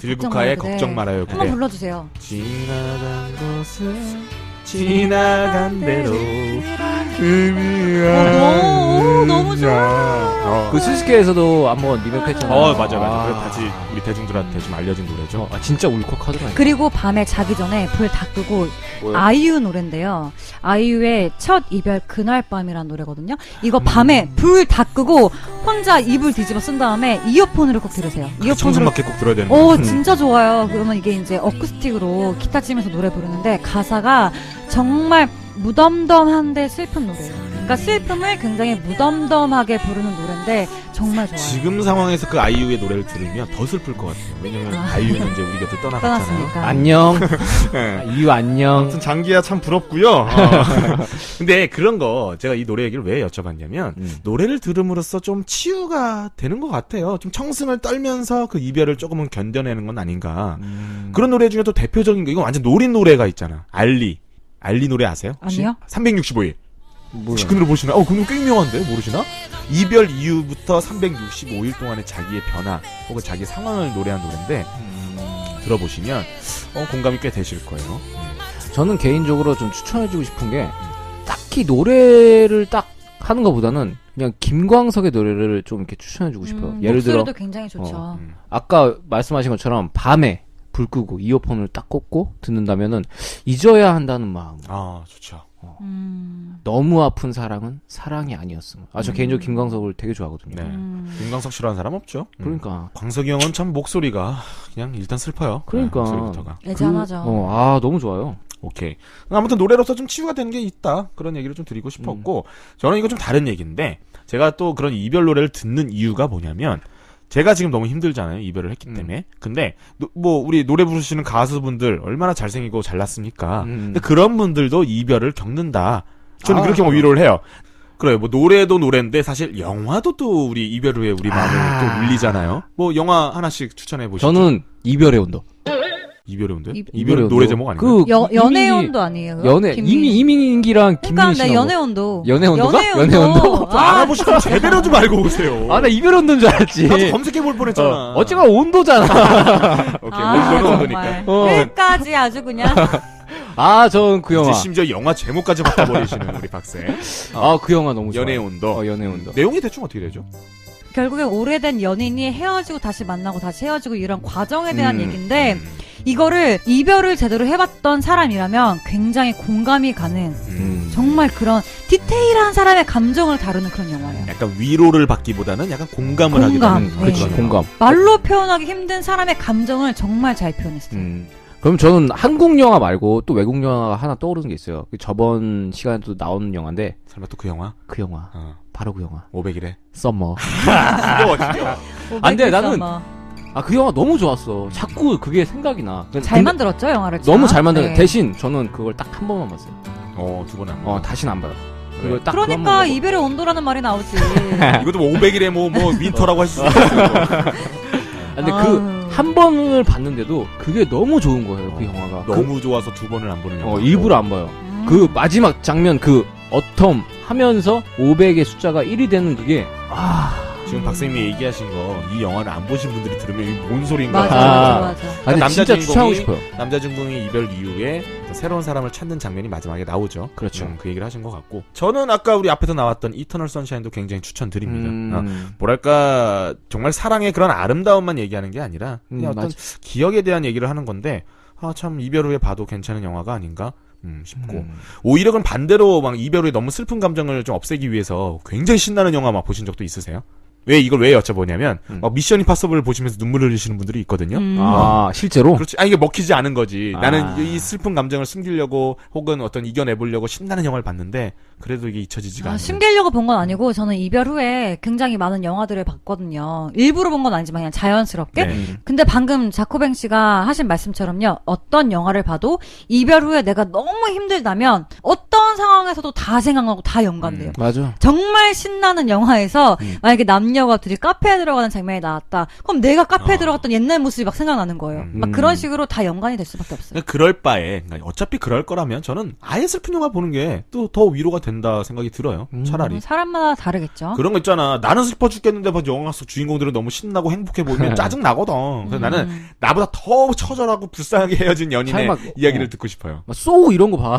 들국화의 걱정 말아요. 한번 불러주세요. 지나간 곳을 지나간 대로 너무 좋아. 그 스즈키에서도 한번 리메이크했잖아요. 맞아. 그래 다시 우리 대중들한테 좀 알려진 노래죠. 진짜 울컥하더라고요. 그리고 밤에 자기 전에 불 다 끄고 뭐요? 아이유 노래인데요. 아이유의 첫 이별 그날 밤이라는 노래거든요. 이거 밤에 불 다 끄고 혼자 이불 뒤집어 쓴 다음에 이어폰으로 꼭 들으세요. 청승맞게 꼭 들어야 되는 거. 진짜 좋아요. 그러면 이게 이제 어쿠스틱으로 기타 치면서 노래 부르는데 가사가 정말 무덤덤한데 슬픈 노래예요. 그러니까 슬픔을 굉장히 무덤덤하게 부르는 노래인데 정말 좋아요. 지금 상황에서 그 아이유의 노래를 들으면 더 슬플 것 같아요. 왜냐면 아이유는 이제 우리 곁을 떠나갔잖아요. 떠났으니까. 안녕. 네. 이유 안녕. 아무튼 장기야 참 부럽고요. 근데 그런 거 제가 이 노래 얘기를 왜 여쭤봤냐면 노래를 들음으로써 좀 치유가 되는 것 같아요. 좀 청승을 떨면서 그 이별을 조금은 견뎌내는 건 아닌가. 그런 노래 중에 또 대표적인 거 이건 완전 노린 노래가 있잖아. 알리 노래 아세요? 혹시? 아니요. 365일. 혹시 뭐야? 그 노래 모르시나? 그 노래 꽤 유명한데 모르시나? 이별 이후부터 365일 동안의 자기의 변화 혹은 자기 상황을 노래한 노래인데 들어보시면 공감이 꽤 되실 거예요. 저는 개인적으로 좀 추천해주고 싶은 게 딱히 노래를 딱 하는 것보다는 그냥 김광석의 노래를 좀 이렇게 추천해주고 싶어요. 예를 들어 목소리도 굉장히 좋죠. 아까 말씀하신 것처럼 밤에 불 끄고 이어폰을 딱 꽂고 듣는다면은 잊어야 한다는 마음. 좋죠. 너무 아픈 사랑은 사랑이 아니었음. 저 개인적으로 김광석을 되게 좋아하거든요. 네. 김광석 싫어하는 사람 없죠. 그러니까. 광석이 형은 참 목소리가 그냥 일단 슬퍼요. 그러니까. 목소리부터가. 애잔하죠. 너무 좋아요. 오케이. 아무튼 노래로서 좀 치유가 되는 게 있다. 그런 얘기를 좀 드리고 싶었고 저는 이거 좀 다른 얘기인데 제가 또 그런 이별 노래를 듣는 이유가 뭐냐면 제가 지금 너무 힘들잖아요. 이별을 했기 때문에. 근데 우리 노래 부르시는 가수분들 얼마나 잘생기고 잘났습니까? 근데 그런 분들도 이별을 겪는다. 저는 그렇게 위로를 해요. 그래요. 노래도 노래인데 사실 영화도 또 우리 이별 후에 우리 마음을 또 울리잖아요. 영화 하나씩 추천해 보시죠. 저는 이별의 온도. 이별의 온도? 이별의 이별은 노래 제목 아닌가요? 연애의 온도 아니에요? 이민기랑 김민희 씨. 연애의 온도. 연애의 온도가? 연애의 온도? 알아보시면 제대로 좀 알고 오세요. 나 이별의 온도인 줄 알았지. 나도 검색해볼 뻔했잖아. 어쨌건 온도잖아. 오케이. 온도는 온도니까. 끝까지 아주 그냥. 전 그 영화. 이제 심지어 영화 제목까지 바꿔버리시는 우리 박세. 그 영화 너무 좋아. 연애의 온도. 연애의 온도. 내용이 대충 어떻게 되죠? 결국에 오래된 연인이 헤어지고 다시 만나고 다시 헤어지고 이런 과정에 대한 얘기인데 이거를 이별을 제대로 해봤던 사람이라면 굉장히 공감이 가는 정말 그런 디테일한 사람의 감정을 다루는 그런 영화예요. 약간 위로를 받기보다는 약간 공감을 하게 되는 그렇죠. 공감. 말로 표현하기 힘든 사람의 감정을 정말 잘 표현했어요. 그럼 저는 한국 영화 말고 또 외국 영화가 하나 떠오르는 게 있어요. 저번 시간에도 나오는 영화인데 설마 또 그 영화? 그 영화. 바로 그 영화. 500일에? 썸머. 죽여. 안 돼, 나는 그 영화 너무 좋았어. 자꾸 그게 생각이 나. 잘 만들었죠, 영화를. 너무 잘 만들었어. 네. 대신 저는 그걸 딱 한 번만 봤어요. 2번 안 봐. 다시는 안 봐요. 그래. 딱 그러니까 이별의 온도라는 말이 나오지. 이것도 500일에 윈터라고 할 수 있어요. 근데 그 한 번을 봤는데도 그게 너무 좋은 거예요. 그 영화가. 너무 좋아서 2번을 안 보는 영화. 일부러 안 봐요. 그 마지막 장면 그 어텀 하면서 500의 숫자가 1이 되는 그게 지금 박사님이 얘기하신 거 이 영화를 안 보신 분들이 들으면 이게 뭔 소리인가? 맞아, 아. 맞아. 아니 남자 진짜 주인공이- 추천하고 싶어요. 남자 주인공이 이별 이후에 새로운 사람을 찾는 장면이 마지막에 나오죠. 그렇죠. 그 얘기를 하신 것 같고 저는 아까 우리 앞에서 나왔던 이터널 선샤인도 굉장히 추천드립니다. 뭐랄까 정말 사랑의 그런 아름다움만 얘기하는 게 아니라 그냥 어떤 맞아. 기억에 대한 얘기를 하는 건데 참 이별 후에 봐도 괜찮은 영화가 아닌가 싶고 오히려 그럼 반대로 막 이별 후에 너무 슬픈 감정을 좀 없애기 위해서 굉장히 신나는 영화 막 보신 적도 있으세요? 이걸 왜 여쭤보냐면 막 미션 임파서블 보시면서 눈물 흘리시는 분들이 있거든요. 아 실제로? 그렇지. 이게 먹히지 않은 거지. 아. 나는 이 슬픈 감정을 숨기려고 혹은 어떤 이겨내보려고 신나는 영화를 봤는데 그래도 이게 잊혀지지가 않는. 숨기려고 본 건 아니고 저는 이별 후에 굉장히 많은 영화들을 봤거든요. 일부러 본 건 아니지만 그냥 자연스럽게. 네. 근데 방금 자코뱅 씨가 하신 말씀처럼요. 어떤 영화를 봐도 이별 후에 내가 너무 힘들다면 어떤 상황에서도 다 생각나고 다 연관돼요. 맞아. 정말 신나는 영화에서 만약에 남녀가 둘이 카페에 들어가는 장면이 나왔다. 그럼 내가 카페에 들어갔던 옛날 모습이 막 생각나는 거예요. 막 그런 식으로 다 연관이 될 수밖에 없어요. 그럴 바에 그러니까 어차피 그럴 거라면 저는 아예 슬픈 영화 보는 게 또 더 위로가 된다 생각이 들어요. 차라리. 사람마다 다르겠죠. 그런 거 있잖아. 나는 슬퍼 죽겠는데 막 영화 속 주인공들은 너무 신나고 행복해 보이면 짜증 나거든. 그래서 나는 나보다 더 처절하고 불쌍하게 헤어진 연인의 막, 이야기를 듣고 싶어요. 막 쏘고 이런 거 봐.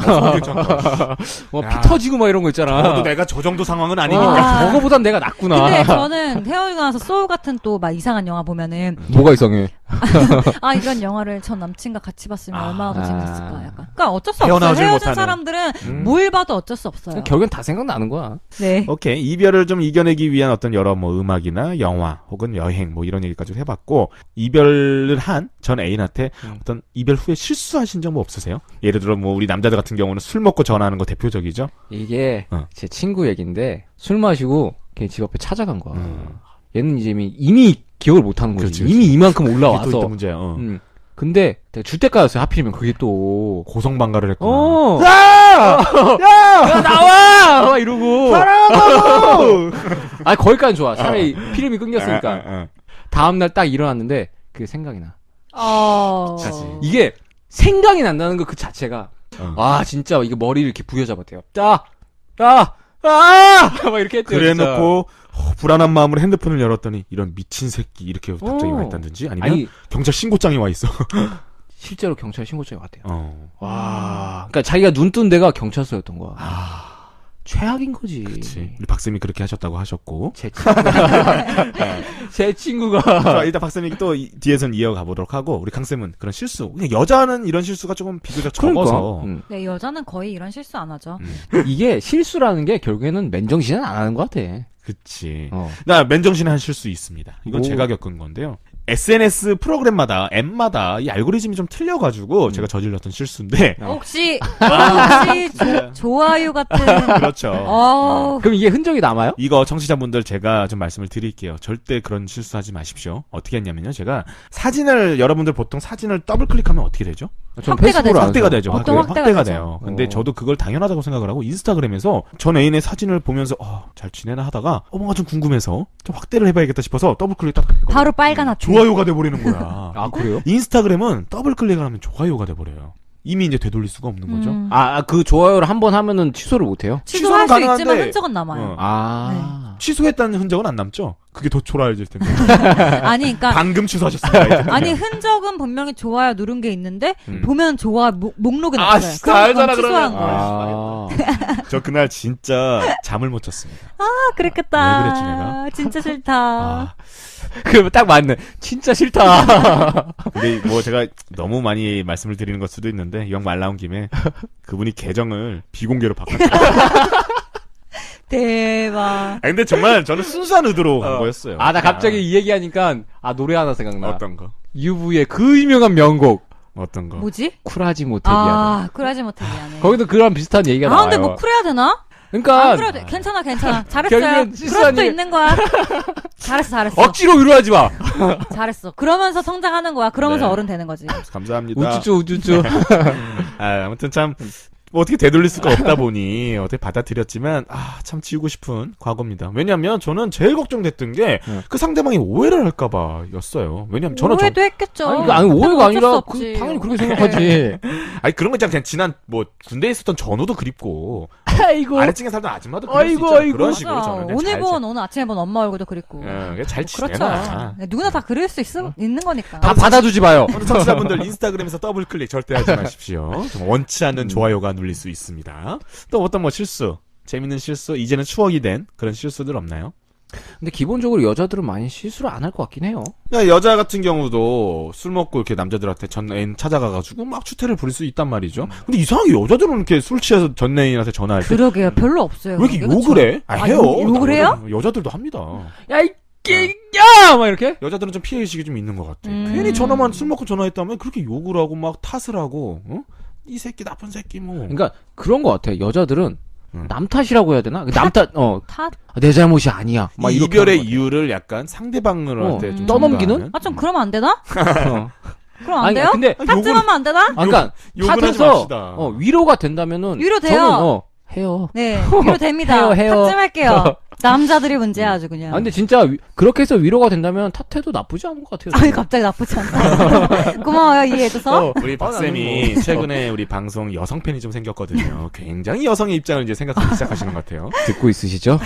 야. 피 터지고 막 이런 거 있잖아. 저도 내가 저 정도 상황은 아니니까. 아. 저거보단 내가 낫구나. 근데 저는 헤어지고 나서 소울 같은 또 막 이상한 영화 보면은 뭐가 이상해? 이런 영화를 전 남친과 같이 봤으면 얼마나 더 재밌을까 약간. 그러니까 어쩔 수 헤어나오질 없어요. 헤어진 못하는. 사람들은 뭘 봐도 어쩔 수 없어요. 결국엔 다 생각나는 거야. 네. 오케이. 이별을 좀 이겨내기 위한 어떤 여러 뭐 음악이나 영화 혹은 여행 뭐 이런 얘기까지 해봤고 이별을 한 전 애인한테 어떤 이별 후에 실수하신 적 뭐 없으세요? 예를 들어 뭐 우리 남자들 같은 경우는 술 먹고 전화하는 거 대표적이죠. 이게 어. 제 친구 얘기인데 술 마시고 걔 집 앞에 찾아간 거야. 얘는 이제 이미 기억을 못 하는 거지. 그렇지. 이미 이만큼 이게 또 올라와서. 있던 문제야. 근데 내가 줄 때까지였어요. 하필이면 그게 또. 고성방가를 했구나. 어. 야! 야 나와! 막 이러고. 사랑하고! 아 거기까지 좋아. 차라리 필름이 끊겼으니까. 어. 다음 날 딱 일어났는데 그게 생각이 나. 그치. 이게 생각이 난다는 거 그 자체가 진짜 이게 머리를 이렇게 부여잡았대요. 막 이렇게 했대요. 그래놓고 불안한 마음으로 핸드폰을 열었더니 이런 미친 새끼 이렇게 갑자기 와 있다든지 아니면 아니 경찰 신고장이 와 있어. 실제로 경찰 신고장이 왔대요. 와. 그러니까 자기가 눈 뜬 데가 경찰서였던 거야. 최악인 거지. 그치. 우리 박쌤이 그렇게 하셨다고 하셨고. 제 친구가 자, 일단 박쌤이 또 뒤에선 이어가 보도록 하고 우리 강쌤은 그런 실수. 그냥 여자는 이런 실수가 조금 비교적 적어서. 네, 여자는 거의 이런 실수 안 하죠. 이게 실수라는 게 결국에는 맨정신은 안 하는 것 같아. 그치. 나 맨정신에 한 실수 있습니다. 이건 제가 겪은 건데요. SNS 프로그램마다 앱마다 이 알고리즘이 좀 틀려가지고 제가 저질렀던 실수인데. 혹시 좋아요 같은. 그렇죠. 그럼 이게 흔적이 남아요? 이거 청취자분들 제가 좀 말씀을 드릴게요. 절대 그런 실수하지 마십시오. 어떻게 했냐면요. 제가 사진을 여러분들 보통 사진을 더블 클릭하면 어떻게 되죠? 확대가 되죠. 확대가 되죠. 보통 확대가 돼요. 근데 저도 그걸 당연하다고 생각을 하고 인스타그램에서 전 애인의 사진을 보면서 잘 지내나 하다가 뭔가 좀 궁금해서 좀 확대를 해봐야겠다 싶어서 더블 클릭 딱 했거든요. 바로 빨간 하트. 좋아요가 돼버리는 거야. 아 그래요? 인스타그램은 더블 클릭을 하면 좋아요가 돼버려요. 이미 이제 되돌릴 수가 없는 거죠. 그 좋아요를 한 번 하면은 취소를 못 해요? 취소할 수 가능한데, 있지만 흔적은 남아요. 취소했다는 흔적은 안 남죠? 그게 더 초라해질 텐데. 아니, 그러니까 방금 취소하셨습니다. 아니 흔적은 분명히 좋아요 누른 게 있는데 보면 좋아 목록에 아, 났어요. 진짜 알잖아, 취소한 그러면. 거예요. 저 그날 진짜 잠을 못 잤습니다. 그랬겠다. 왜 그랬지, 내가? 진짜 싫다. 그러면 딱 맞네. 진짜 싫다. 근데 뭐 제가 너무 많이 말씀을 드리는 걸 수도 있는데 이왕 말 나온 김에 그분이 계정을 비공개로 바꿨어요. 대박. 근데 정말 저는 순수한 의도로 간 거였어요. 나 갑자기 이 얘기하니까 노래 하나 생각나. 어떤 거? UV의 그 유명한 명곡. 어떤 거? 뭐지? 쿨하지 못해 미안해. 쿨하지 못해 미안해. 거기도 그런 비슷한 얘기가 나와요. 근데 뭐 쿨해야 되나? 그러니까 안 그래도 돼. 괜찮아. 잘했어요. 결국엔 그럴 실수한 수도 일. 있는 거야. 잘했어. 억지로 위로하지 마. 잘했어. 그러면서 성장하는 거야. 그러면서 네. 어른 되는 거지. 감사합니다. 우쭈쭈. 아무튼 참 뭐 어떻게 되돌릴 수가 없다 보니 어떻게 받아들였지만 참 지우고 싶은 과거입니다. 왜냐면 저는 제일 걱정됐던 게 그 상대방이 오해를 할까봐였어요. 왜냐면 저는 오해도 했겠죠. 아니 오해가 어쩔 수 아니라 없지. 당연히 그렇게 생각하지. 아니 그런 거 있잖아. 그냥 지난 뭐 군대에 있었던 전우도 그립고 아이고. 아래층에 살던 아줌마도 그럴 아이고, 수 있잖아. 아이고. 그런 식으로 맞아. 저는 오늘 본 오늘 아침에 본 엄마 얼굴도 그립고. 잘 그렇죠. 지내나. 네, 누구나 다 그릴 수 있는 거니까. 다 받아주지 마요. 오늘 청취자분들 인스타그램에서 더블 클릭 절대 하지 마십시오. 좀 원치 않는 좋아요가 눌릴 수 있습니다. 또 어떤 뭐 실수, 재밌는 실수, 이제는 추억이 된 그런 실수들 없나요? 근데 기본적으로 여자들은 많이 실수를 안 할 것 같긴 해요. 야, 여자 같은 경우도 술 먹고 이렇게 남자들한테 전 애인 찾아가가지고 막 추태를 부릴 수 있단 말이죠. 근데 이상하게 여자들은 이렇게 술 취해서 전 애인한테 전화할 때 왜 그러게요. 별로 없어요. 이렇게 그게, 욕을 해? 해요. 욕을 해요? 여자들도 합니다. 야, 이 끼야! 막 이렇게? 여자들은 좀 피해의식이 좀 있는 것 같아. 음. 괜히 전화만 술 먹고 전화했다면 그렇게 욕을 하고 막 탓을 하고, 어? 이 새끼 나쁜 새끼 뭐. 그러니까 그런 것 같아. 여자들은 응. 남 탓이라고 해야 되나? 남 탓, 탓? 내 잘못이 아니야. 막 이 이렇게 이별의 하는 것 이유를 약간 상대방한테 좀 떠넘기는? 전가하는? 아, 좀 그러면 안 되나? 같아. 어. 그럼 안 아니, 돼요? 근데, 아니, 탓 좀 하면 안 되나? 그러니까, 욕은 하지 탓해서, 맙시다. 위로가 된다면은. 위로 돼요. 저는, 해요. 네, 위로 됩니다. 해요. 탓 좀 할게요. 남자들이 문제야, 아주 그냥. 아, 근데 진짜, 그렇게 해서 위로가 된다면 탓해도 나쁘지 않은 것 같아요. 아니, 갑자기 나쁘지 않다. 고마워요, 이해해줘서. 우리 박쌤이 최근에 우리 방송 여성 팬이 좀 생겼거든요. 굉장히 여성의 입장을 이제 생각하기 시작하시는 것 같아요. 듣고 있으시죠?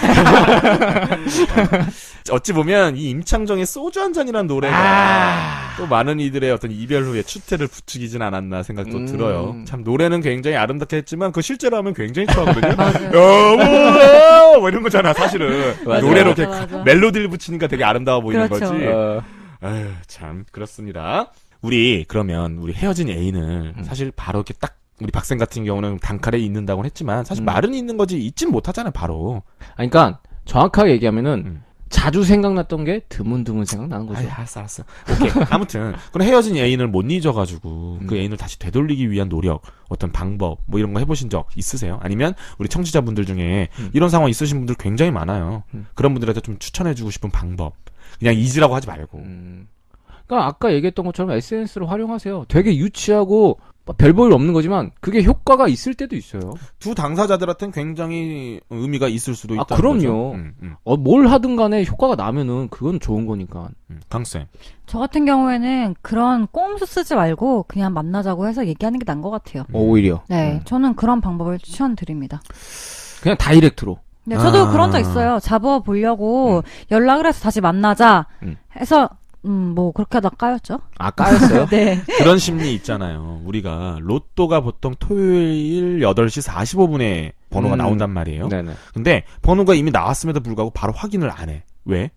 어찌 보면 이 임창정의 소주 한 잔이라는 노래가 또 많은 이들의 어떤 이별 후에 추태를 부추기진 않았나 생각도 들어요. 참 노래는 굉장히 아름답게 했지만 그 실제로 하면 굉장히 좋아하거든요. 여보 뭐 이런 거잖아 사실은. 맞아. 노래로 맞아, 이렇게 맞아. 멜로디를 붙이니까 되게 아름다워 보이는 그렇죠. 거지. 어, 아유 참 그렇습니다. 우리 그러면 우리 헤어진 애인을 사실 바로 이렇게 딱 우리 박쌤 같은 경우는 단칼에 잊는다고 했지만 사실 말은 잊는 거지 잊진 못하잖아요 바로. 그러니까, 정확하게 얘기하면은, 자주 생각났던 게 드문드문 생각나는 거죠. 아이, 알았어. 오케이. 아무튼 그럼 헤어진 애인을 못 잊어가지고 그 애인을 다시 되돌리기 위한 노력, 어떤 방법 뭐 이런 거 해보신 적 있으세요? 아니면 우리 청취자분들 중에 이런 상황 있으신 분들 굉장히 많아요. 그런 분들한테 좀 추천해주고 싶은 방법. 그냥 잊으라고 하지 말고. 그러니까 아까 얘기했던 것처럼 SNS를 활용하세요. 되게 유치하고 별 볼 일 없는 거지만 그게 효과가 있을 때도 있어요. 두 당사자들한테는 굉장히 의미가 있을 수도 있다. 그럼요. 뭘 하든 간에 효과가 나면은 그건 좋은 거니까. 강쌤. 저 같은 경우에는 그런 꼼수 쓰지 말고 그냥 만나자고 해서 얘기하는 게 나은 것 같아요. 오히려. 네, 저는 그런 방법을 추천드립니다. 그냥 다이렉트로. 네, 저도 아. 그런 적 있어요. 잡아보려고 연락을 해서 다시 만나자 해서 뭐 그렇게 하다 까였죠. 아, 까였어요? 네. 그런 심리 있잖아요. 우리가 로또가 보통 토요일 8시 45분에 번호가 나온단 말이에요. 네네. 근데 번호가 이미 나왔음에도 불구하고 바로 확인을 안 해. 왜?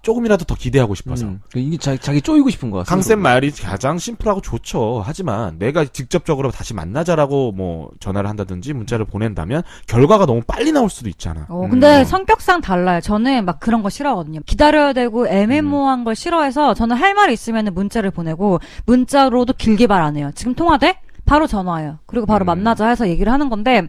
조금이라도 더 기대하고 싶어서. 이게 자기 쪼이고 싶은 거야. 강쌤 말이 가장 심플하고 좋죠. 하지만 내가 직접적으로 다시 만나자라고 뭐 전화를 한다든지 문자를 보낸다면 결과가 너무 빨리 나올 수도 있잖아. 근데 성격상 달라요. 저는 막 그런 거 싫어하거든요. 기다려야 되고 애매모호한 걸 싫어해서 저는 할 말이 있으면 문자를 보내고 문자로도 길게 말 안 해요. 지금 통화돼? 바로 전화해요. 그리고 바로 만나자 해서 얘기를 하는 건데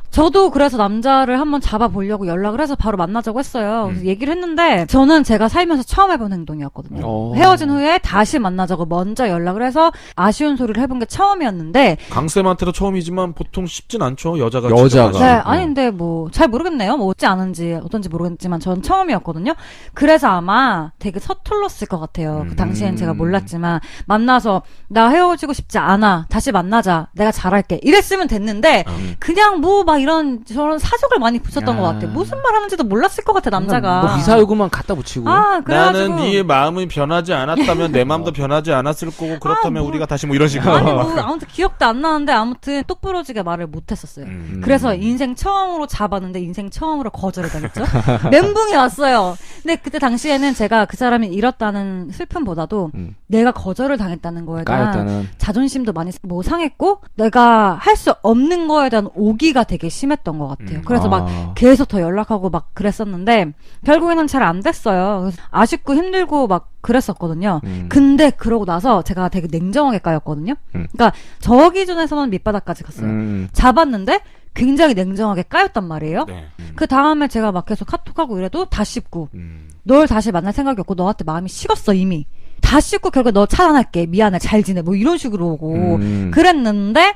저도 그래서 남자를 한번 잡아보려고 연락을 해서 바로 만나자고 했어요. 그래서 얘기를 했는데 저는 제가 살면서 처음 해본 행동이었거든요. 헤어진 후에 다시 만나자고 먼저 연락을 해서 아쉬운 소리를 해본 게 처음이었는데 강쌤한테도 처음이지만 보통 쉽진 않죠. 여자가. 여자가. 지금 네, 가지고. 아니 근데 뭐 잘 모르겠네요. 뭐 어찌 아는지 어떤지 모르겠지만 전 처음이었거든요. 그래서 아마 되게 서툴렀을 것 같아요. 그 당시엔 제가 몰랐지만 만나서 나 헤어지고 싶지 않아. 다시 만나자. 내가 잘할게. 이랬으면 됐는데 그냥 뭐 막 이런 저런 사족을 많이 붙였던 것 같아. 무슨 말 하는지도 몰랐을 것 같아 남자가. 뭐 미사여구만 갖다 붙이고. 아 그래가지고 나는 네 마음이 변하지 않았다면 내 마음도 변하지 않았을 거고 그렇다면 뭐. 우리가 다시 뭐 이런 식으로. 아니 뭐 아무튼 기억도 안 나는데 아무튼 똑부러지게 말을 못했었어요. 그래서 인생 처음으로 잡았는데 인생 처음으로 거절을 당했죠. 멘붕이 왔어요. 근데 그때 당시에는 제가 그 사람이 잃었다는 슬픔보다도 내가 거절을 당했다는 거에 대한 까였다는. 자존심도 많이 뭐 상했고 내가 할 수 없는 거에 대한 오기가 되게 심했던 것 같아요. 그래서 막 계속 더 연락하고 막 그랬었는데 결국에는 잘 안 됐어요. 그래서 아쉽고 힘들고 막 그랬었거든요. 근데 그러고 나서 제가 되게 냉정하게 까였거든요. 그러니까 저 기준에서는 밑바닥까지 갔어요. 잡았는데 굉장히 냉정하게 까였단 말이에요. 네. 그 다음에 제가 막 계속 카톡하고 이래도 다 씹고 널 다시 만날 생각이 없고 너한테 마음이 식었어 이미. 다 씹고 결국 너 차단할게. 미안해. 잘 지내. 뭐 이런 식으로 오고 그랬는데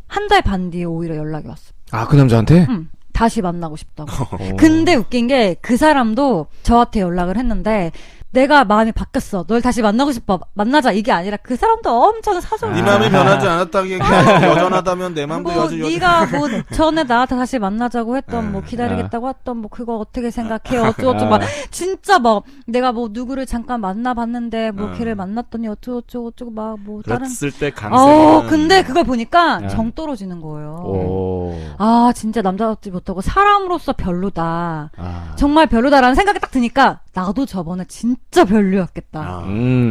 한 달 반 뒤에 오히려 연락이 왔어. 아, 그 남자한테? 다시 만나고 싶다고. 근데 웃긴 게 그 사람도 저한테 연락을 했는데 내가 마음이 바뀌었어. 널 다시 만나고 싶어. 만나자. 이게 아니라 그 사람도 엄청 사정. 네 마음이 변하지 않았다기에 여전하다면 내 마음도 뭐 여전. 네가 뭐 전에 나한테 다시 만나자고 했던 뭐 기다리겠다고 했던 뭐 그거 어떻게 생각해? 어쩌고저쩌고 막 진짜 막 내가 뭐 누구를 잠깐 만나봤는데 뭐 걔를 만났더니 어쩌고저쩌고 막 뭐 다른. 그랬을 때 강쌤은. 근데 그걸 보니까 야. 정 떨어지는 거예요. 오. 아 진짜 남자답지 못하고 사람으로서 별로다. 아. 정말 별로다라는 생각이 딱 드니까 나도 저번에 진짜 별로였겠다. 아,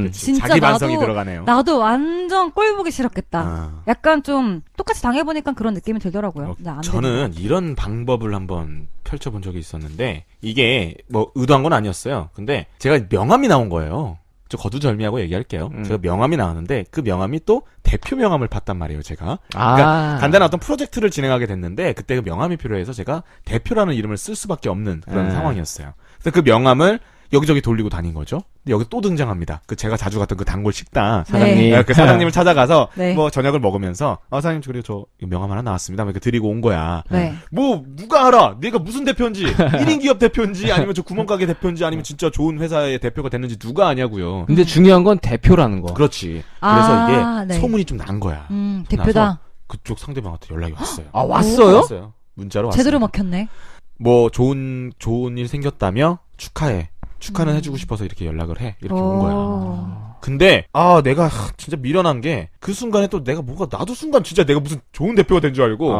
그치. 진짜 자기 반성이 나도- 들어가네요. 나도 완전 꼴 보기 싫었겠다. 아. 약간 좀 똑같이 당해보니까 그런 느낌이 들더라고요. 근데 안 되는 저는 이런 방법을 한번 펼쳐본 적이 있었는데 이게 뭐 의도한 건 아니었어요. 근데 제가 명함이 나온 거예요. 저 거두절미하고 얘기할게요. 제가 명함이 나왔는데 그 명함이 또 대표 명함을 팠단 말이에요, 제가. 그러니까 간단한 어떤 프로젝트를 진행하게 됐는데 그때 그 명함이 필요해서 제가 대표라는 이름을 쓸 수밖에 없는 그런 상황이었어요. 그래서 그 명함을 여기저기 돌리고 다닌 거죠. 근데 여기 또 등장합니다. 그 제가 자주 갔던 그 단골 식당 사장님. 그 사장님을 찾아가서 네. 뭐 저녁을 먹으면서 사장님 그리고 저 명함 하나 나왔습니다. 이렇게 드리고 온 거야. 네. 뭐 누가 알아? 내가 무슨 대표인지 1인 기업 대표인지 아니면 저 구멍가게 대표인지 아니면 진짜 좋은 회사의 대표가 됐는지 누가 아냐고요. 근데 중요한 건 대표라는 거. 그렇지. 아, 그래서 이게 네. 소문이 좀 난 거야. 대표다. 나서 그쪽 상대방한테 연락이 왔어요. 아, 왔어요? 왔어요. 문자로 왔어요. 제대로 먹혔네. 뭐 좋은 일 생겼다며 축하해. 축하는 해주고 싶어서 이렇게 연락을 해. 이렇게 온 거야. 근데 내가 진짜 미련한 게 그 순간에 또 내가 나도 순간 진짜 내가 무슨 좋은 대표가 된 줄 알고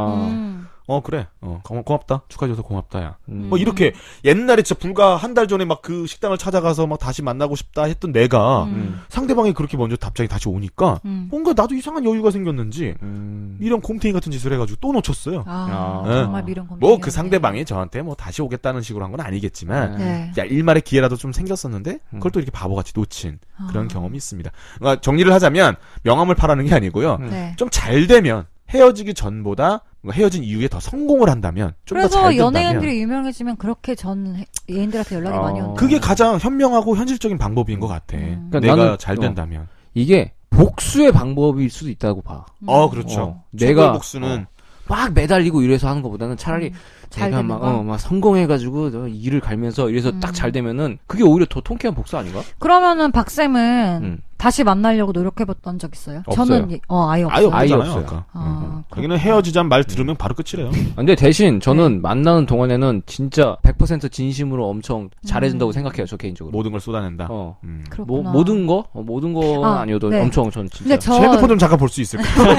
그래 고맙다 축하해줘서 고맙다 야 뭐 이렇게 옛날에 진짜 불과 한 달 전에 막 그 식당을 찾아가서 막 다시 만나고 싶다 했던 내가 상대방이 그렇게 먼저 갑자기 다시 오니까 뭔가 나도 이상한 여유가 생겼는지 미련 곰탱이 같은 짓을 해가지고 또 놓쳤어요. 정말 미련 곰. 뭐 그 상대방이 저한테 뭐 다시 오겠다는 식으로 한 건 아니겠지만 네. 야, 일말의 기회라도 좀 생겼었는데 그걸 또 이렇게 바보같이 놓친 그런 경험이 있습니다. 그러니까 정리를 하자면 명함을 파라는 게 아니고요. 네. 좀 잘 되면 헤어지기 전보다 헤어진 이후에 더 성공을 한다면 좀 더 잘 그래서 된다면 연예인들이 유명해지면 그렇게 전 애인들한테 연락이 많이 온다. 그게 가장 현명하고 현실적인 방법인 것 같아. 그러니까 내가 나는, 잘 된다면. 이게 복수의 방법일 수도 있다고 봐. 그렇죠. 내가 복수는 막 매달리고 이래서 하는 것보다는 차라리 잘 내가 되는 거? 막 성공해가지고 일을 갈면서 이래서 딱 잘 되면은 그게 오히려 더 통쾌한 복수 아닌가? 그러면은 박쌤은 음. 다시 만나려고 노력해봤던 적 있어요? 없어요. 저는 아예 없어요. 아예 없잖아요. 없어요. 아까. 아, 여기는 헤어지자는 말 들으면 바로 끝이래요. 근데 대신 저는 네. 만나는 동안에는 진짜 100% 진심으로 엄청 잘해준다고 생각해요, 저 개인적으로. 모든 걸 쏟아낸다. 그렇구나. 모든 거? 모든 건 아, 아니어도 네. 엄청 전 진짜. 근데 저 제 핸드폰 좀 잠깐 볼 수 있을까요?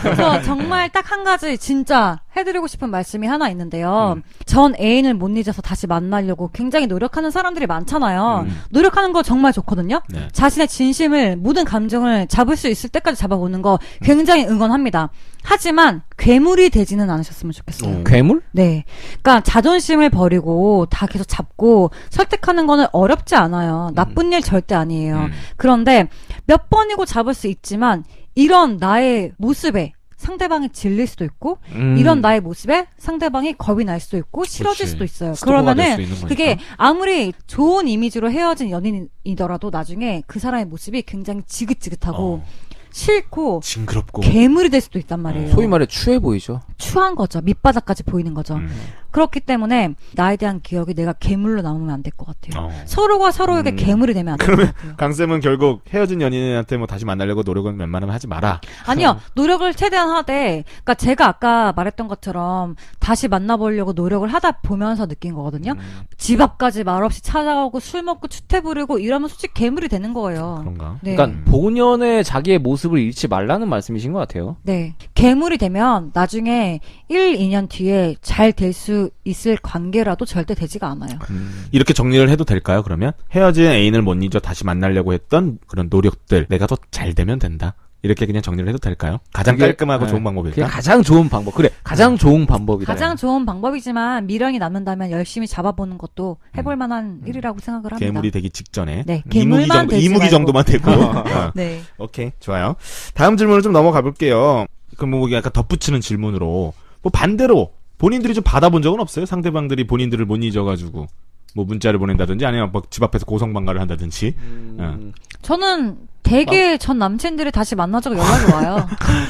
그래서 정말 딱 한 가지 진짜 해드리고 싶은 말씀이 하나 있는데요. 전 애인을 못 잊어서 다시 만나려고 굉장히 노력하는 사람들이 많잖아요. 노력하는 거 정말 좋거든요. 네. 자신의 진심을 모든 감정을 잡을 수 있을 때까지 잡아보는 거 굉장히 응원합니다. 하지만 괴물이 되지는 않으셨으면 좋겠어요. 괴물? 네. 그러니까 자존심을 버리고 다 계속 잡고 설득하는 거는 어렵지 않아요. 나쁜 일 절대 아니에요. 그런데 몇 번이고 잡을 수 있지만 이런 나의 모습에 상대방이 질릴 수도 있고 이런 나의 모습에 상대방이 겁이 날 수도 있고 싫어질 그렇지. 수도 있어요. 스토커가 될 그러면은 수 있는 거니까. 그게 아무리 좋은 이미지로 헤어진 연인이더라도 나중에 그 사람의 모습이 굉장히 지긋지긋하고 싫고 징그럽고. 괴물이 될 수도 있단 말이에요. 소위 말해 추해 보이죠. 추한 거죠. 밑바닥까지 보이는 거죠. 그렇기 때문에 나에 대한 기억이 내가 괴물로 남으면 안 될 것 같아요. 서로가 서로에게 괴물이 되면 안 될 것 같아요. 강쌤은 결국 헤어진 연인한테 뭐 다시 만나려고 노력은 웬만하면 하지 마라. 아니요. 노력을 최대한 하되 그러니까 제가 아까 말했던 것처럼 다시 만나보려고 노력을 하다 보면서 느낀 거거든요. 집 앞까지 말없이 찾아오고 술 먹고 추태 부리고 이러면 솔직히 괴물이 되는 거예요. 그런가? 네. 그러니까 본연의 자기의 모습을 잃지 말라는 말씀이신 것 같아요. 네. 괴물이 되면 나중에 1, 2년 뒤에 잘 될 수 있을 관계라도 절대 되지가 않아요. 이렇게 정리를 해도 될까요, 그러면? 헤어진 애인을 못 잊어 다시 만나려고 했던 그런 노력들, 내가 더 잘 되면 된다. 이렇게 그냥 정리를 해도 될까요? 가장 그게, 깔끔하고 네. 좋은 그게 방법일까? 가장 좋은 방법. 그래, 가장 좋은 방법이다. 가장 좋은 방법이지만 미련이 남는다면 열심히 잡아보는 것도 해볼 만한 일이라고 생각을 합니다. 괴물이 되기 직전에. 네, 괴물만 되지 이무기 말고. 정도만 되고. 네. 오케이, 좋아요. 다음 질문을 좀 넘어가 볼게요. 그럼 뭐 약간 덧붙이는 질문으로. 뭐 반대로 본인들이 좀 받아본 적은 없어요? 상대방들이 본인들을 못 잊어가지고. 뭐 문자를 보낸다든지 아니면 막 집 앞에서 고성방가를 한다든지. 저는 되게 전 남친들이 다시 만나자고 연락이 와요.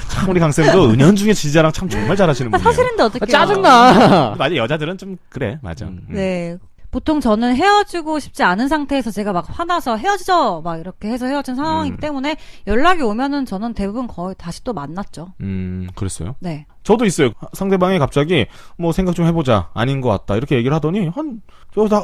참 우리 강쌤도 은연중에 지자랑 참 정말 잘하시는 분이에요. 사실인데 어떡해요. 짜증나. 맞아, 여자들은 좀 그래, 맞아. 네. 보통 저는 헤어지고 싶지 않은 상태에서 제가 막 화나서 헤어지죠 막 이렇게 해서 헤어진 상황이기 때문에 연락이 오면은 저는 대부분 거의 다시 또 만났죠. 그랬어요? 네. 저도 있어요. 상대방이 갑자기 뭐 생각 좀 해보자. 아닌 것 같다. 이렇게 얘기를 하더니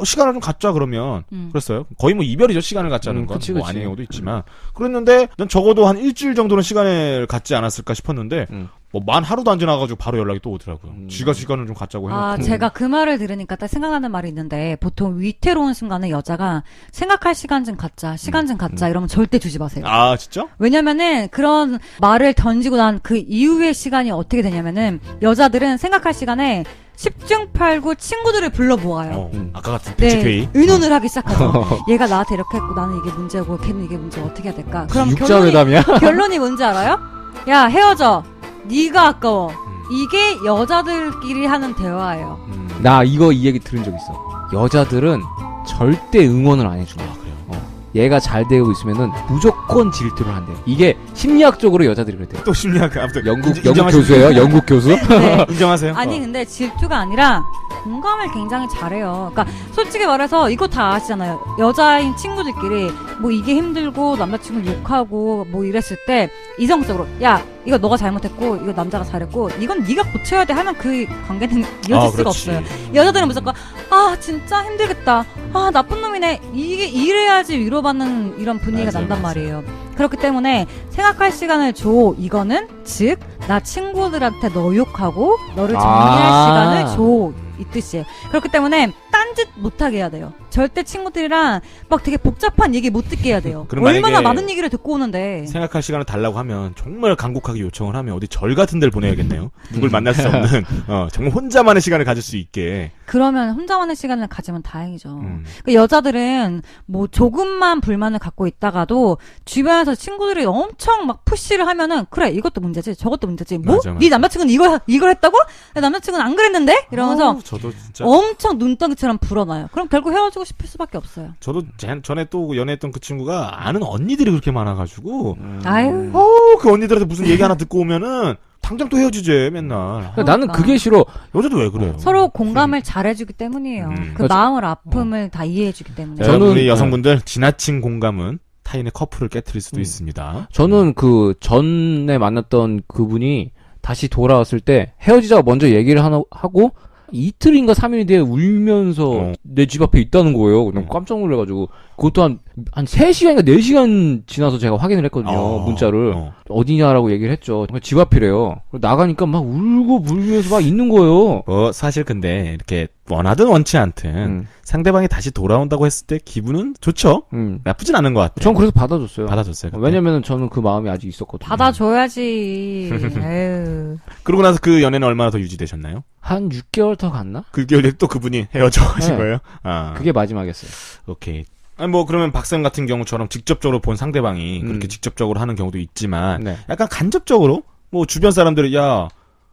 시간을 좀 갖자 그러면 그랬어요. 거의 뭐 이별이죠. 시간을 갖자는 건. 그치, 뭐 그치. 아닌 경우도 있지만 그랬는데 난 적어도 한 일주일 정도는 시간을 갖지 않았을까 싶었는데 뭐 만 하루도 안 지나가지고 바로 연락이 또 오더라고요. 지가 시간을 좀 갖자고 해놓고. 아, 제가 그 말을 들으니까 딱 생각나는 말이 있는데 보통 위태로운 순간에 여자가 생각할 시간 좀 갖자, 시간 좀 갖자 이러면 절대 주지 마세요. 아 진짜? 왜냐면은 그런 말을 던지고 난 그 이후의 시간이 어떻게 되냐면은 여자들은 생각할 시간에 10중 8구 친구들을 불러 모아요. 아까 같은 대책회의. 의논을 하기 시작하죠. 얘가 나한테 이렇게 했고 나는 이게 문제고 걔는 이게 문제 어떻게 해야 될까? 그럼 육자회담이야? 결론이 뭔지 알아요? 야 헤어져. 네가 아까워. 이게 여자들끼리 하는 대화예요. 나 이 얘기 들은 적 있어. 여자들은 절대 응원을 안 해준다. 아 그래요? 얘가 잘 되고 있으면은 무조건 질투를 한대요. 이게 심리학적으로 여자들이 그랬대요. 또 심리학 아무튼 영국 인정하십니까? 교수예요? 영국 교수? 네. 인정하세요? 아니 근데 질투가 아니라 공감을 굉장히 잘해요. 그러니까 솔직히 말해서 이거 다 아시잖아요. 여자인 친구들끼리 뭐 이게 힘들고 남자친구 욕하고 뭐 이랬을 때 이성적으로 야 이거 너가 잘못했고 이거 남자가 잘했고 이건 네가 고쳐야 돼 하면 그 관계는 이어질 수가 없어요. 여자들은 무조건 아 진짜 힘들겠다. 아 나쁜 놈이네. 이게 이래야지 위로받는 이런 분위기가 맞아요, 난단 맞아요. 말이에요. 그렇기 때문에 생각할 시간을 줘. 이거는 즉 나 친구들한테 너 욕하고 너를 정리할 시간을 줘. 이 뜻이에요. 그렇기 때문에 딴짓 못하게 해야 돼요. 절대 친구들이랑 막 되게 복잡한 얘기 못 듣게 해야 돼요. 그럼 얼마나 만약에 많은 얘기를 듣고 오는데. 생각할 시간을 달라고 하면 정말 간곡하게 요청을 하면 어디 절 같은 데를 보내야겠네요. 누굴 만날 수 없는 정말 혼자만의 시간을 가질 수 있게. 그러면 혼자만의 시간을 가지면 다행이죠. 그 여자들은 뭐 조금만 불만을 갖고 있다가도 주변에서 친구들이 엄청 막 푸시를 하면은 그래 이것도 문제지 저것도 문제지 뭐? 맞아, 맞아. 네 남자친구는 이걸 했다고? 내 남자친구는 안 그랬는데? 이러면서 저도 진짜 엄청 눈덩이처럼 불어나요. 그럼 결국 헤어지고 싶을 수밖에 없어요. 저도 전에 또 연애했던 그 친구가 아는 언니들이 그렇게 많아가지고 아유. 그 언니들한테 무슨 얘기 하나 듣고 오면은 당장 또 헤어지재 맨날. 그러니까 나는 그게 싫어. 여자도 왜 그래요? 서로 공감을 잘해주기 때문이에요. 그 그렇죠. 마음을 아픔을 다 이해해주기 때문에. 저는 저는- 우리 여성분들 지나친 공감은 타인의 커플을 깨트릴 수도 있습니다. 저는 그 전에 만났던 그분이 다시 돌아왔을 때 헤어지자고 먼저 얘기를 하고 이틀인가 3일 뒤에 울면서 내 집 앞에 있다는 거예요. 난 깜짝 놀래가지고 그것도 한 3시간인가 4시간 지나서 제가 확인을 했거든요. 문자를. 어디냐라고 얘기를 했죠. 집 앞이래요. 나가니까 막 울고 물면서 막 있는 거예요. 사실 근데 이렇게 원하든 원치 않든 상대방이 다시 돌아온다고 했을 때 기분은 좋죠. 나쁘진 않은 것 같아요. 전 그래서 받아줬어요. 받아줬어요. 그때. 왜냐면은 저는 그 마음이 아직 있었거든요. 받아줘야지. 에휴. 그러고 나서 그 연애는 얼마나 더 유지되셨나요? 한 6개월 더 갔나? 그 개월 또 그분이 헤어져 하신 네. 거예요? 아. 그게 마지막이었어요. 오케이. 아니 뭐 그러면 박쌤 같은 경우처럼 직접적으로 본 상대방이 그렇게 직접적으로 하는 경우도 있지만 네. 약간 간접적으로 뭐 주변 사람들이 야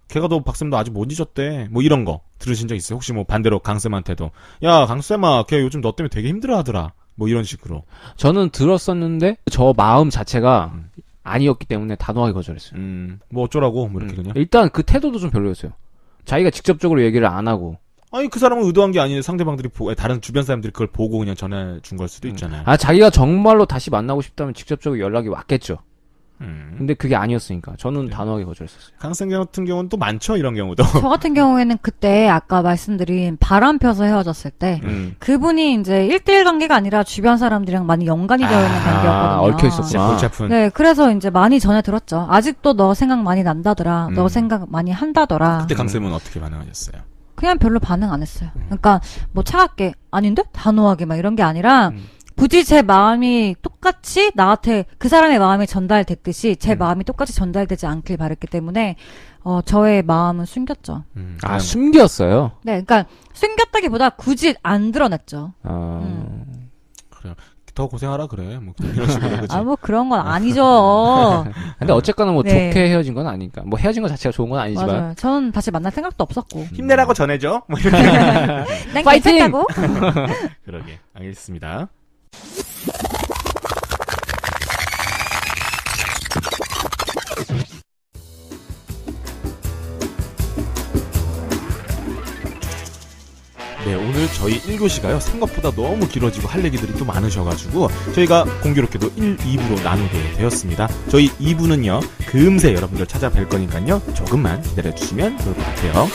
걔가 너 박쌤도 아직 못 잊었대 뭐 이런 거 들으신 적 있어요? 혹시 뭐 반대로 강쌤한테도 야 강쌤아 걔 요즘 너 때문에 되게 힘들어하더라 뭐 이런 식으로. 저는 들었었는데 저 마음 자체가 아니었기 때문에 단호하게 거절했어요. 뭐 어쩌라고 뭐 이렇게 그냥. 일단 그 태도도 좀 별로였어요. 자기가 직접적으로 얘기를 안 하고. 아니 그 사람은 의도한 게 아닌데 상대방들이 다른 주변 사람들이 그걸 보고 그냥 전해 준 걸 수도 있잖아요. 자기가 정말로 다시 만나고 싶다면 직접적으로 연락이 왔겠죠. 근데 그게 아니었으니까 저는 단호하게 거절했었어요. 강쌤 같은 경우는 또 많죠 이런 경우도. 저 같은 경우에는 그때 아까 말씀드린 바람 펴서 헤어졌을 때 그분이 이제 1대1 관계가 아니라 주변 사람들이랑 많이 연관이 되어 있는 관계였거든요. 얽혀 있었구나. 골치 아픈. 네, 그래서 이제 많이 전해 들었죠. 아직도 너 생각 많이 난다더라. 너 생각 많이 한다더라. 그때 강쌤은 어떻게 반응하셨어요? 그냥 별로 반응 안 했어요. 그러니까 뭐 차갑게 아닌데 단호하게 막 이런 게 아니라 굳이 제 마음이 똑같이 나한테 그 사람의 마음이 전달됐듯이 제 마음이 똑같이 전달되지 않길 바랬기 때문에 저의 마음은 숨겼죠. 숨겼어요? 네, 그러니까 숨겼다기보다 굳이 안 드러냈죠. 그래요. 더 고생하라 그래. 뭐 이런 식으로 그치? 아, 뭐 그런 건 아니죠. 근데 어쨌거나 뭐 네. 좋게 헤어진 건 아니니까. 뭐 헤어진 것 자체가 좋은 건 아니지만. 맞아요. 저는 다시 만날 생각도 없었고. 힘내라고 전해줘. 뭐 이렇게. 난 파이팅! 괜찮다고. 그러게. 알겠습니다. 네, 오늘 저희 1교시가요 생각보다 너무 길어지고 할 얘기들이 또 많으셔가지고 저희가 공교롭게도 1, 2부로 나누게 되었습니다. 저희 2부는요 금세 여러분들 찾아뵐 거니까요 조금만 기다려주시면 좋을 것 같아요.